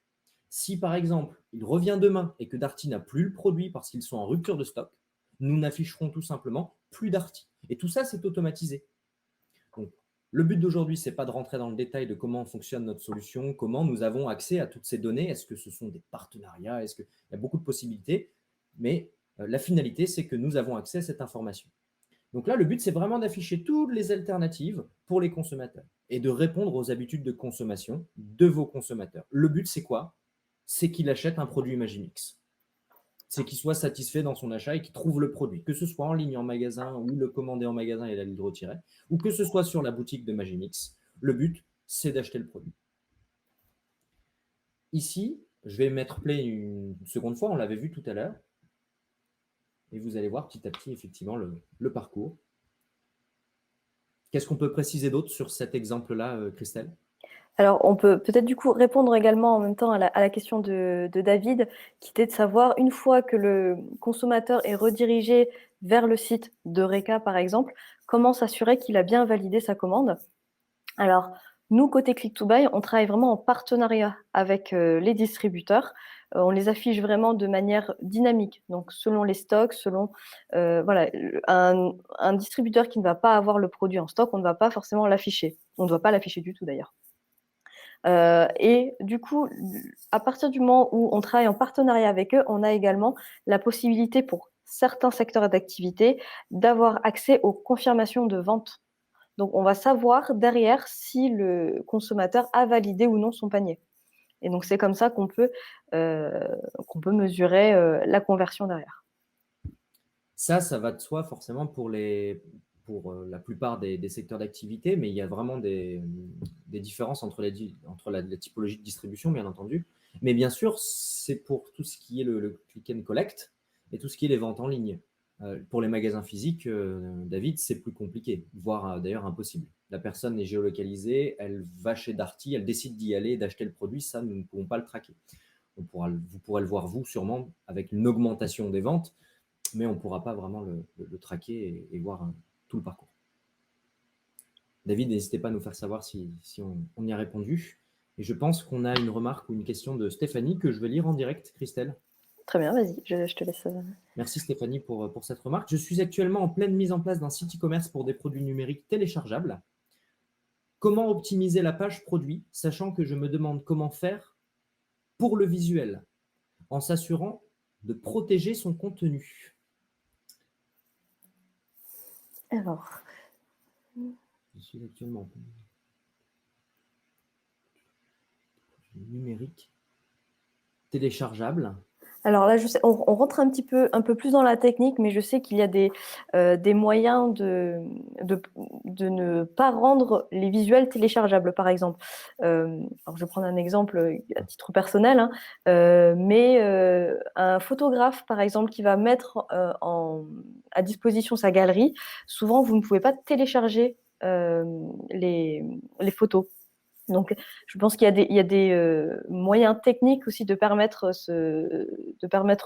Si par exemple, il revient demain et que Darty n'a plus le produit parce qu'ils sont en rupture de stock, nous n'afficherons tout simplement plus Darty. Et tout ça, c'est automatisé. Donc, le but d'aujourd'hui, ce n'est pas de rentrer dans le détail de comment fonctionne notre solution, comment nous avons accès à toutes ces données. Est-ce que ce sont des partenariats? Est-ce qu'il y a beaucoup de possibilités? Mais la finalité, c'est que nous avons accès à cette information. Donc là, le but, c'est vraiment d'afficher toutes les alternatives pour les consommateurs et de répondre aux habitudes de consommation de vos consommateurs. Le but, c'est quoi? C'est qu'il achète un produit Magimix. C'est qu'il soit satisfait dans son achat et qu'il trouve le produit, que ce soit en ligne, en magasin, ou le commander en magasin et d'aller le retirer, ou que ce soit sur la boutique de Magimix. Le but, c'est d'acheter le produit. Ici, je vais mettre play une seconde fois, on l'avait vu tout à l'heure. Et vous allez voir petit à petit, effectivement, le parcours. Qu'est-ce qu'on peut préciser d'autre sur cet exemple-là, Christelle? Alors, on peut peut-être du coup répondre également en même temps à la question de David, qui était de savoir, une fois que le consommateur est redirigé vers le site d'Eureka, par exemple, comment s'assurer qu'il a bien validé sa commande? Alors, nous, côté Click2Buy, on travaille vraiment en partenariat avec les distributeurs. On les affiche vraiment de manière dynamique, donc selon les stocks, selon voilà, un distributeur qui ne va pas avoir le produit en stock, on ne va pas forcément l'afficher. On ne doit pas l'afficher du tout d'ailleurs. Et du coup, à partir du moment où on travaille en partenariat avec eux, on a également la possibilité pour certains secteurs d'activité d'avoir accès aux confirmations de vente. Donc, on va savoir derrière si le consommateur a validé ou non son panier. Et donc, c'est comme ça qu'on peut mesurer la conversion derrière. Ça va de soi forcément pour la plupart des secteurs d'activité, mais il y a vraiment des différences entre la typologie de distribution, bien entendu. Mais bien sûr, c'est pour tout ce qui est le click and collect et tout ce qui est les ventes en ligne. Pour les magasins physiques, David, c'est plus compliqué, voire d'ailleurs impossible. La personne est géolocalisée, elle va chez Darty, elle décide d'y aller, d'acheter le produit, ça, nous ne pouvons pas le traquer. Vous pourrez le voir, vous, sûrement, avec une augmentation des ventes, mais on ne pourra pas vraiment le traquer et voir tout le parcours. David, n'hésitez pas à nous faire savoir si on y a répondu. Et je pense qu'on a une remarque ou une question de Stéphanie que je vais lire en direct, Christelle. Très bien, vas-y, je te laisse. Merci Stéphanie pour cette remarque. Je suis actuellement en pleine mise en place d'un site e-commerce pour des produits numériques téléchargeables. Comment optimiser la page produit, sachant que je me demande comment faire pour le visuel, en s'assurant de protéger son contenu? Alors, je suis actuellement numérique téléchargeable. Alors là, je sais, on rentre un peu plus dans la technique, mais je sais qu'il y a des moyens de ne pas rendre les visuels téléchargeables, par exemple. Alors je vais prendre un exemple à titre personnel, hein, mais un photographe, par exemple, qui va mettre à disposition sa galerie, souvent vous ne pouvez pas télécharger les photos. Donc, je pense qu'il y a des moyens techniques aussi de permettre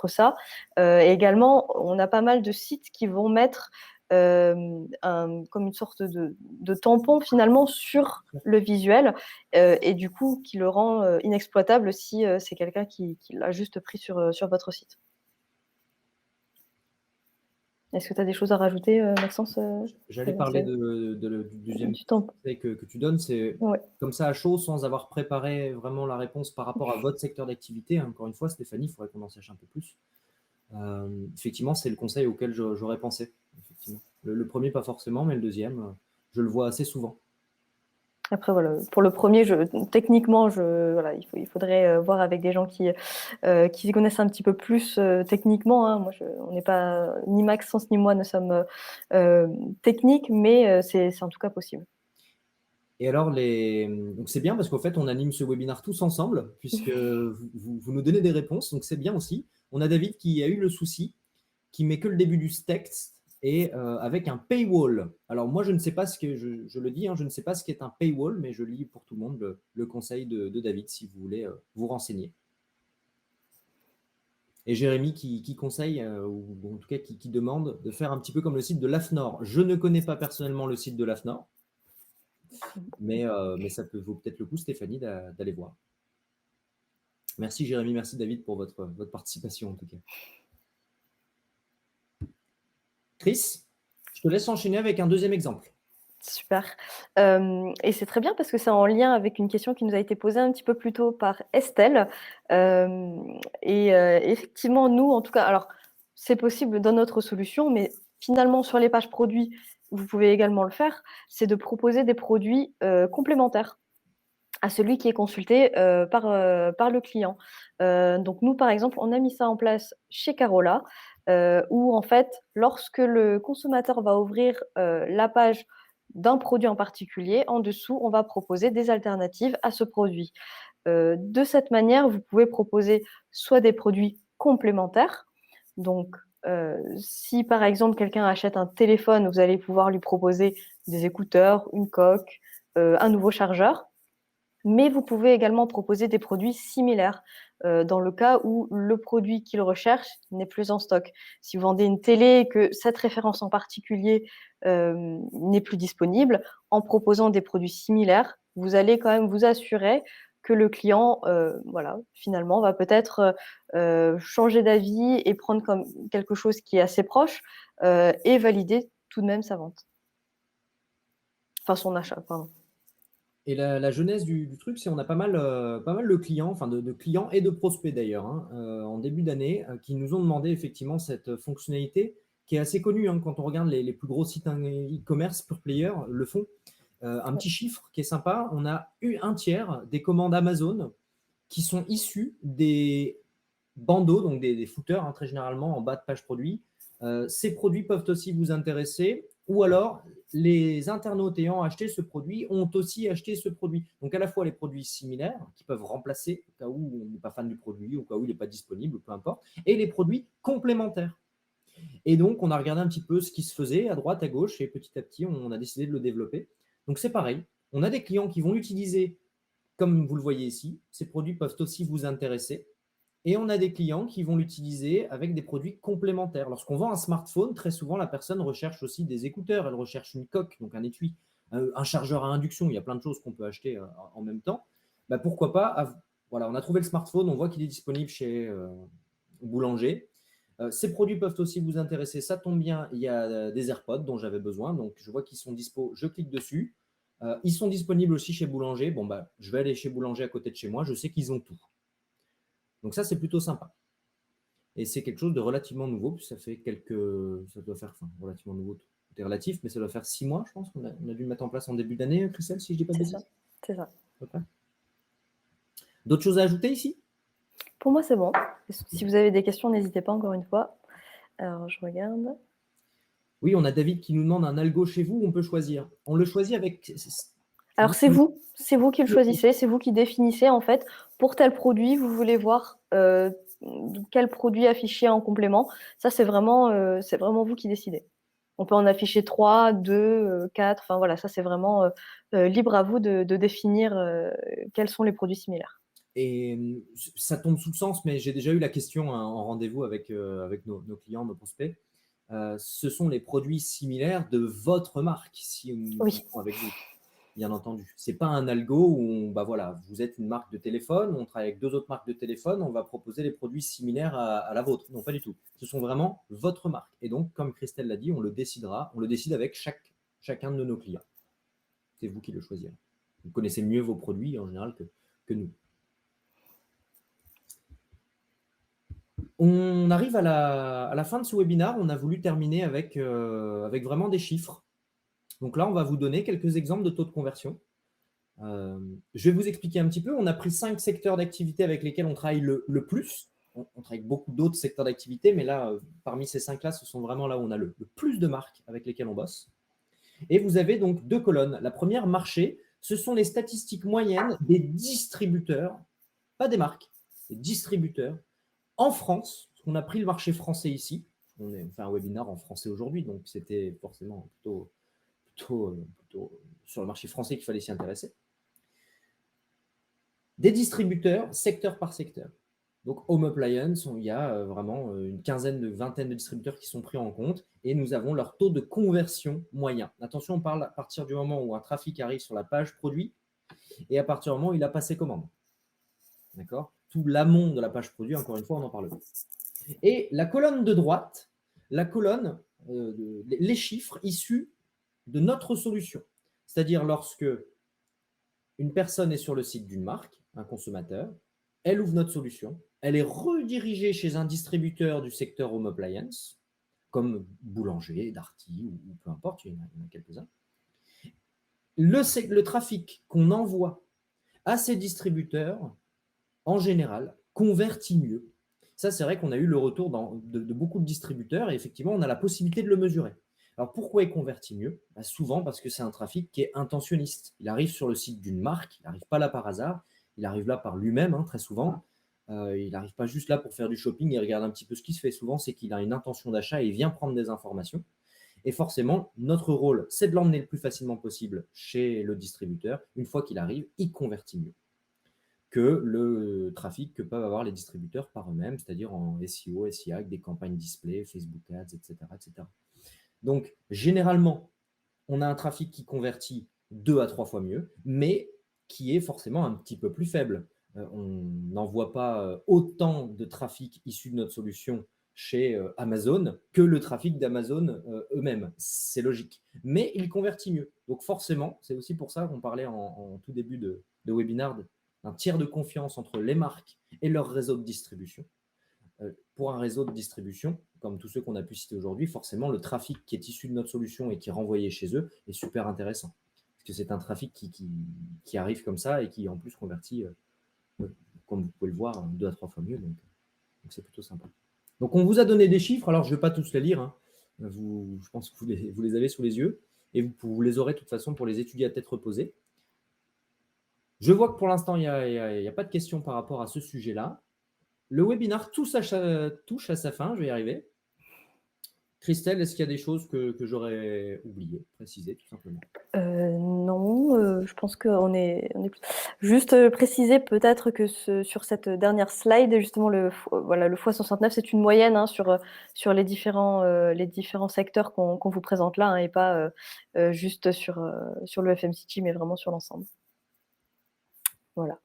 ça. Et également, on a pas mal de sites qui vont mettre comme une sorte de tampon finalement sur le visuel et du coup qui le rend inexploitable si c'est quelqu'un qui l'a juste pris sur votre site. Est-ce que tu as des choses à rajouter, Maxence? J'allais parler du deuxième conseil que tu donnes, c'est comme ça à chaud, sans avoir préparé vraiment la réponse par rapport à votre secteur d'activité. Encore une fois, Stéphanie, il faudrait qu'on en sache un peu plus. Effectivement, c'est le conseil auquel j'aurais pensé. Effectivement. Le premier, pas forcément, mais le deuxième, je le vois assez souvent. Après, voilà, pour le premier, techniquement, il faudrait voir avec des gens qui connaissent un petit peu plus techniquement. Hein. Moi, on n'est pas, ni Maxence ni moi ne sommes techniques, mais c'est en tout cas possible. Et alors, donc c'est bien parce qu'en fait, on anime ce webinaire tous ensemble, puisque vous nous donnez des réponses, donc c'est bien aussi. On a David qui a eu le souci, qui met que le début du texte et avec un paywall. Alors moi, je ne sais pas ce que, je le dis, hein, je ne sais pas ce qu'est un paywall, mais je lis pour tout le monde le conseil de David si vous voulez vous renseigner. Et Jérémy qui conseille, ou en tout cas qui demande de faire un petit peu comme le site de l'AFNOR. Je ne connais pas personnellement le site de l'AFNOR, mais ça vaut peut-être le coup, Stéphanie, d'aller voir. Merci Jérémy, merci David pour votre participation en tout cas. Chris, je te laisse enchaîner avec un deuxième exemple. Super. Et c'est très bien parce que c'est en lien avec une question qui nous a été posée un petit peu plus tôt par Estelle. Effectivement, nous, en tout cas, alors c'est possible dans notre solution, mais finalement, sur les pages produits, vous pouvez également le faire, c'est de proposer des produits complémentaires à celui qui est consulté par le client. Donc nous, par exemple, on a mis ça en place chez Carola, où en fait, lorsque le consommateur va ouvrir la page d'un produit en particulier, en dessous, on va proposer des alternatives à ce produit. De cette manière, vous pouvez proposer soit des produits complémentaires. Donc, si par exemple quelqu'un achète un téléphone, vous allez pouvoir lui proposer des écouteurs, une coque, un nouveau chargeur. Mais vous pouvez également proposer des produits similaires dans le cas où le produit qu'il recherche n'est plus en stock. Si vous vendez une télé et que cette référence en particulier n'est plus disponible, en proposant des produits similaires, vous allez quand même vous assurer que le client, voilà, finalement, va peut-être changer d'avis et prendre comme quelque chose qui est assez proche et valider tout de même sa vente. Enfin, son achat, pardon. Et la genèse du truc, c'est on a pas mal de clients, enfin de clients et de prospects d'ailleurs, hein, en début d'année, qui nous ont demandé effectivement cette fonctionnalité qui est assez connue, hein, quand on regarde les plus gros sites e-commerce pure player le font. Un petit chiffre qui est sympa, on a eu un tiers des commandes Amazon qui sont issues des bandeaux, donc des footers, hein, très généralement en bas de page produit. Ces produits peuvent aussi vous intéresser, ou alors les internautes ayant acheté ce produit ont aussi acheté ce produit. Donc à la fois les produits similaires qui peuvent remplacer au cas où on n'est pas fan du produit, au cas où il n'est pas disponible, peu importe, et les produits complémentaires. Et donc on a regardé un petit peu ce qui se faisait à droite, à gauche, et petit à petit on a décidé de le développer. Donc c'est pareil, on a des clients qui vont l'utiliser comme vous le voyez ici. Ces produits peuvent aussi vous intéresser. Et on a des clients qui vont l'utiliser avec des produits complémentaires. Lorsqu'on vend un smartphone, très souvent, la personne recherche aussi des écouteurs, elle recherche une coque, donc un étui, un chargeur à induction. Il y a plein de choses qu'on peut acheter en même temps. Bah, pourquoi pas, voilà, on a trouvé le smartphone, on voit qu'il est disponible chez Boulanger. Ces produits peuvent aussi vous intéresser. Ça tombe bien, il y a des AirPods dont j'avais besoin. Donc, je vois qu'ils sont dispo, je clique dessus. Ils sont disponibles aussi chez Boulanger. Bon, bah, je vais aller chez Boulanger à côté de chez moi. Je sais qu'ils ont tout. Donc ça, c'est plutôt sympa. Et c'est quelque chose de relativement nouveau, puis ça doit faire, enfin, relativement nouveau, tout est relatif, mais ça doit faire 6 mois, je pense, qu'on a dû le mettre en place en début d'année, Christelle, si je ne dis pas de bêtises. C'est ça. D'autres choses à ajouter ici? Pour moi, c'est bon. Si vous avez des questions, n'hésitez pas encore une fois. Alors, je regarde. Oui, on a David qui nous demande un algo chez vous, on peut choisir. On le choisit avec... Alors, c'est vous qui le choisissez, c'est vous qui définissez, en fait, pour tel produit, vous voulez voir quel produit afficher en complément. Ça, c'est vraiment vous qui décidez. On peut en afficher 3, 2, 4, enfin voilà, ça, c'est vraiment libre à vous de définir quels sont les produits similaires. Et ça tombe sous le sens, mais j'ai déjà eu la question, hein, en rendez-vous avec nos clients, nos prospects. Ce sont les produits similaires de votre marque, si nous Oui. avec vous. Bien entendu. Ce n'est pas un algo où bah voilà, vous êtes une marque de téléphone, on travaille avec 2 autres marques de téléphone, on va proposer des produits similaires à la vôtre. Non, pas du tout. Ce sont vraiment votre marque. Et donc, comme Christelle l'a dit, on le décide avec chacun de nos clients. C'est vous qui le choisirez. Vous connaissez mieux vos produits en général que nous. On arrive à la fin de ce webinaire. On a voulu terminer avec vraiment des chiffres. Donc là, on va vous donner quelques exemples de taux de conversion. Je vais vous expliquer un petit peu. On a pris 5 secteurs d'activité avec lesquels on travaille le plus. On travaille avec beaucoup d'autres secteurs d'activité, mais là, parmi ces 5-là, ce sont vraiment là où on a le plus de marques avec lesquelles on bosse. Et vous avez donc 2 colonnes. La première, marché, ce sont les statistiques moyennes des distributeurs, pas des marques, des distributeurs en France. On a pris le marché français ici. on fait un webinaire en français aujourd'hui, donc c'était forcément plutôt sur le marché français qu'il fallait s'y intéresser. Des distributeurs, secteur par secteur. Donc, Home Appliance, il y a vraiment une vingtaine de distributeurs qui sont pris en compte et nous avons leur taux de conversion moyen. Attention, on parle à partir du moment où un trafic arrive sur la page produit et à partir du moment où il a passé commande. D'accord? Tout l'amont de la page produit, encore une fois, on en parle. Et la colonne de droite, les chiffres issus de notre solution. C'est-à-dire lorsque une personne est sur le site d'une marque, un consommateur, elle ouvre notre solution, elle est redirigée chez un distributeur du secteur Home Appliance, comme Boulanger, Darty ou peu importe, il y en a quelques-uns. Le trafic qu'on envoie à ces distributeurs, en général, convertit mieux. Ça, c'est vrai qu'on a eu le retour de beaucoup de distributeurs et effectivement, on a la possibilité de le mesurer. Alors, pourquoi il convertit mieux? Souvent parce que c'est un trafic qui est intentionniste. Il arrive sur le site d'une marque, il n'arrive pas là par hasard, il arrive là par lui-même, très souvent. Il n'arrive pas juste là pour faire du shopping et regarde un petit peu ce qui se fait. Souvent, c'est qu'il a une intention d'achat et il vient prendre des informations. Et forcément, notre rôle, c'est de l'emmener le plus facilement possible chez le distributeur. Une fois qu'il arrive, il convertit mieux que le trafic que peuvent avoir les distributeurs par eux-mêmes, c'est-à-dire en SEO, SEA, avec des campagnes display, Facebook Ads, etc., etc. Donc, généralement, on a un trafic qui convertit 2 à 3 fois mieux, mais qui est forcément un petit peu plus faible. On n'envoie pas autant de trafic issu de notre solution chez Amazon que le trafic d'Amazon eux-mêmes. C'est logique. Mais il convertit mieux. Donc forcément, c'est aussi pour ça qu'on parlait en tout début de webinaire d'un tiers de confiance entre les marques et leur réseau de distribution. Pour un réseau de distribution, comme tous ceux qu'on a pu citer aujourd'hui, forcément, le trafic qui est issu de notre solution et qui est renvoyé chez eux est super intéressant. Parce que c'est un trafic qui arrive comme ça et qui, en plus, convertit, comme vous pouvez le voir, 2 à 3 fois mieux. Donc c'est plutôt sympa. Donc, on vous a donné des chiffres. Alors, je ne vais pas tous les lire. Je pense que vous les avez sous les yeux. Et vous les aurez de toute façon pour les étudier à tête reposée. Je vois que pour l'instant, il n'y a pas de questions par rapport à ce sujet-là. Le webinaire touche à sa fin, je vais y arriver. Christelle, est-ce qu'il y a des choses que j'aurais oublié, préciser tout simplement? Non, je pense qu'on est juste préciser peut-être que sur cette dernière slide, justement, le x69, c'est une moyenne sur les différents secteurs qu'on vous présente là, et pas juste sur le FMCG, mais vraiment sur l'ensemble. Voilà.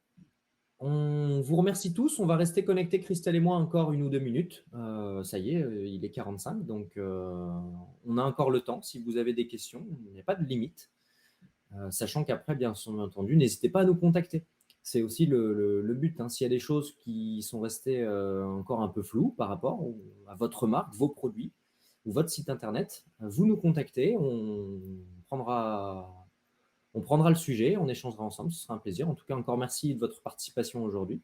On vous remercie tous. On va rester connectés, Christelle et moi, encore 1 ou 2 minutes. Ça y est, il est 45, donc on a encore le temps. Si vous avez des questions, il n'y a pas de limite. Sachant qu'après, bien entendu, n'hésitez pas à nous contacter. C'est aussi le but. S'il y a des choses qui sont restées encore un peu floues par rapport à votre marque, vos produits ou votre site internet, vous nous contactez. On prendra le sujet, on échangera ensemble, ce sera un plaisir. En tout cas, encore merci de votre participation aujourd'hui.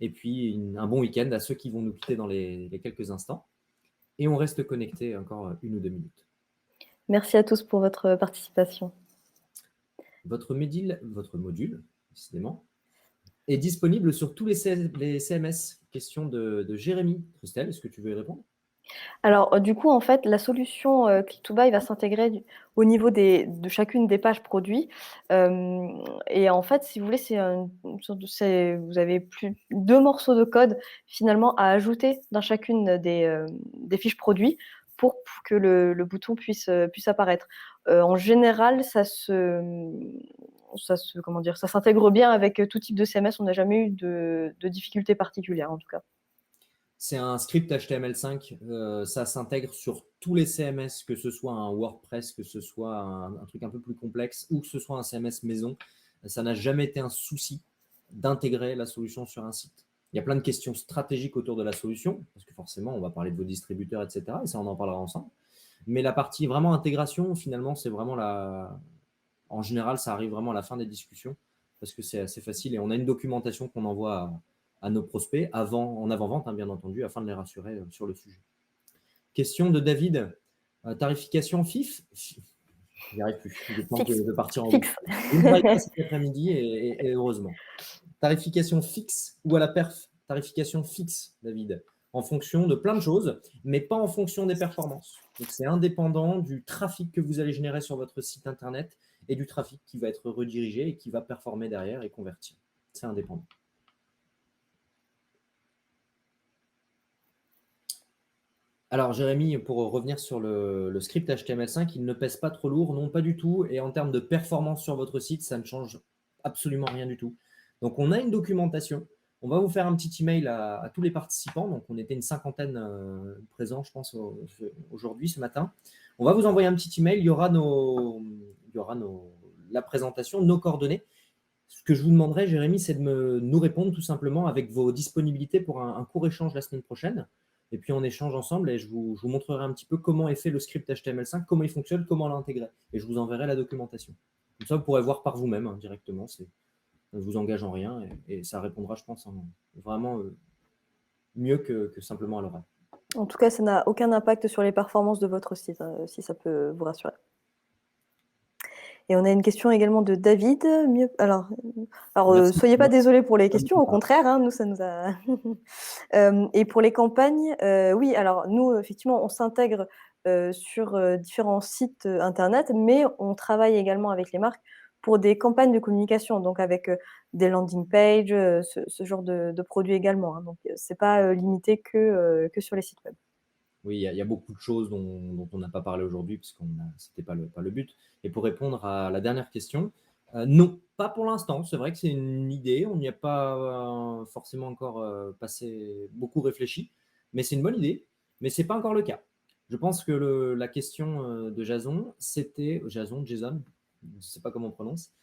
Et puis, un bon week-end à ceux qui vont nous quitter dans les quelques instants. Et on reste connecté encore 1 ou 2 minutes. Merci à tous pour votre participation. Votre module, décidément, est disponible sur tous les CMS. Question de Jérémy. Christelle, est-ce que tu veux y répondre? Alors, du coup, en fait, la solution Click2Buy va s'intégrer au niveau de chacune des pages produits. Et en fait, si vous voulez, vous avez 2 morceaux de code finalement à ajouter dans chacune des fiches produits pour que le bouton puisse apparaître. En général, ça s'intègre bien avec tout type de CMS. On n'a jamais eu de difficultés particulières, en tout cas. C'est un script HTML5. Ça s'intègre sur tous les CMS, que ce soit un WordPress, que ce soit un truc un peu plus complexe ou que ce soit un CMS maison. Ça n'a jamais été un souci d'intégrer la solution sur un site. Il y a plein de questions stratégiques autour de la solution, parce que forcément, on va parler de vos distributeurs, etc. Et ça, on en parlera ensemble. Mais la partie vraiment intégration, finalement, c'est vraiment en général, ça arrive vraiment à la fin des discussions, parce que c'est assez facile. Et on a une documentation qu'on envoie à nos prospects, en avant-vente, bien entendu, afin de les rassurer sur le sujet. Question de David. Tarification FIF. J'y arrive plus. Il est temps de partir en fixe. Une braille cet après-midi et heureusement. Tarification fixe ou à la perf? Tarification fixe, David. en fonction de plein de choses, mais pas en fonction des performances. Donc, c'est indépendant du trafic que vous allez générer sur votre site internet et du trafic qui va être redirigé et qui va performer derrière et convertir. C'est indépendant. Alors, Jérémy, pour revenir sur le script HTML5, il ne pèse pas trop lourd, non, pas du tout. Et en termes de performance sur votre site, ça ne change absolument rien du tout. Donc, on a une documentation. On va vous faire un petit email à tous les participants. Donc, on était une cinquantaine présents, je pense, aujourd'hui, ce matin. On va vous envoyer un petit email. Il y aura la présentation, nos coordonnées. Ce que je vous demanderai, Jérémy, c'est de nous répondre tout simplement avec vos disponibilités pour un court échange la semaine prochaine. Et puis on échange ensemble et je vous montrerai un petit peu comment est fait le script HTML5, comment il fonctionne, comment l'intégrer. Et je vous enverrai la documentation. Comme ça, vous pourrez voir par vous-même directement. Ça ne vous engage en rien et ça répondra, je pense, vraiment mieux que simplement à l'oral. En tout cas, ça n'a aucun impact sur les performances de votre site, si ça peut vous rassurer. Et on a une question également de David. Alors soyez pas désolés pour les questions, au contraire, nous, ça nous a... et pour les campagnes, oui, alors nous, effectivement, on s'intègre sur différents sites Internet, mais on travaille également avec les marques pour des campagnes de communication, donc avec des landing pages, ce genre de produits également. Donc, ce n'est pas limité que sur les sites web. Oui, il y a beaucoup de choses dont on n'a pas parlé aujourd'hui, parce que ce n'était pas le but. Et pour répondre à la dernière question, non, pas pour l'instant. C'est vrai que c'est une idée. On n'y a pas forcément encore beaucoup réfléchi, mais c'est une bonne idée. Mais ce n'est pas encore le cas. Je pense que la question de Jason, c'était Jason, je ne sais pas comment on prononce,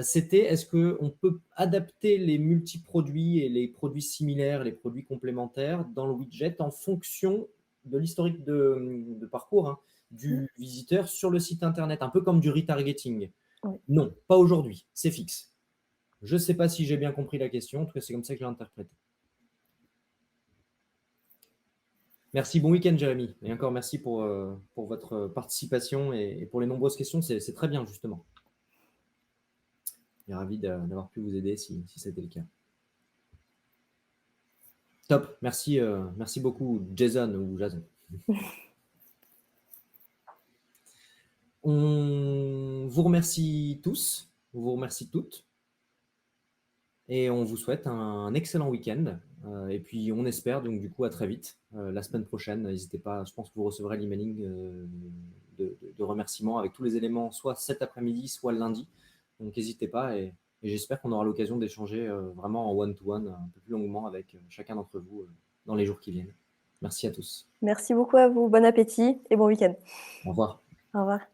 c'était est-ce qu'on peut adapter les multiproduits et les produits similaires, les produits complémentaires dans le widget en fonction de l'historique de parcours du visiteur sur le site internet, un peu comme du retargeting. Oui. Non, pas aujourd'hui, c'est fixe. Je ne sais pas si j'ai bien compris la question, en tout cas c'est comme ça que je l'ai interprété. Merci, bon week-end Jérémy, et encore merci pour votre participation et pour les nombreuses questions, c'est très bien justement. Je suis ravi d'avoir pu vous aider si c'était le cas. Top, merci beaucoup Jason ou Jason. On vous remercie tous, on vous remercie toutes. Et on vous souhaite un excellent week-end. Et puis, on espère, donc, du coup, à très vite, la semaine prochaine. N'hésitez pas, je pense que vous recevrez l'emailing de remerciements avec tous les éléments, soit cet après-midi, soit le lundi. Donc, n'hésitez pas. Et j'espère qu'on aura l'occasion d'échanger vraiment en one-to-one un peu plus longuement avec chacun d'entre vous dans les jours qui viennent. Merci à tous. Merci beaucoup à vous. Bon appétit et bon week-end. Au revoir. Au revoir.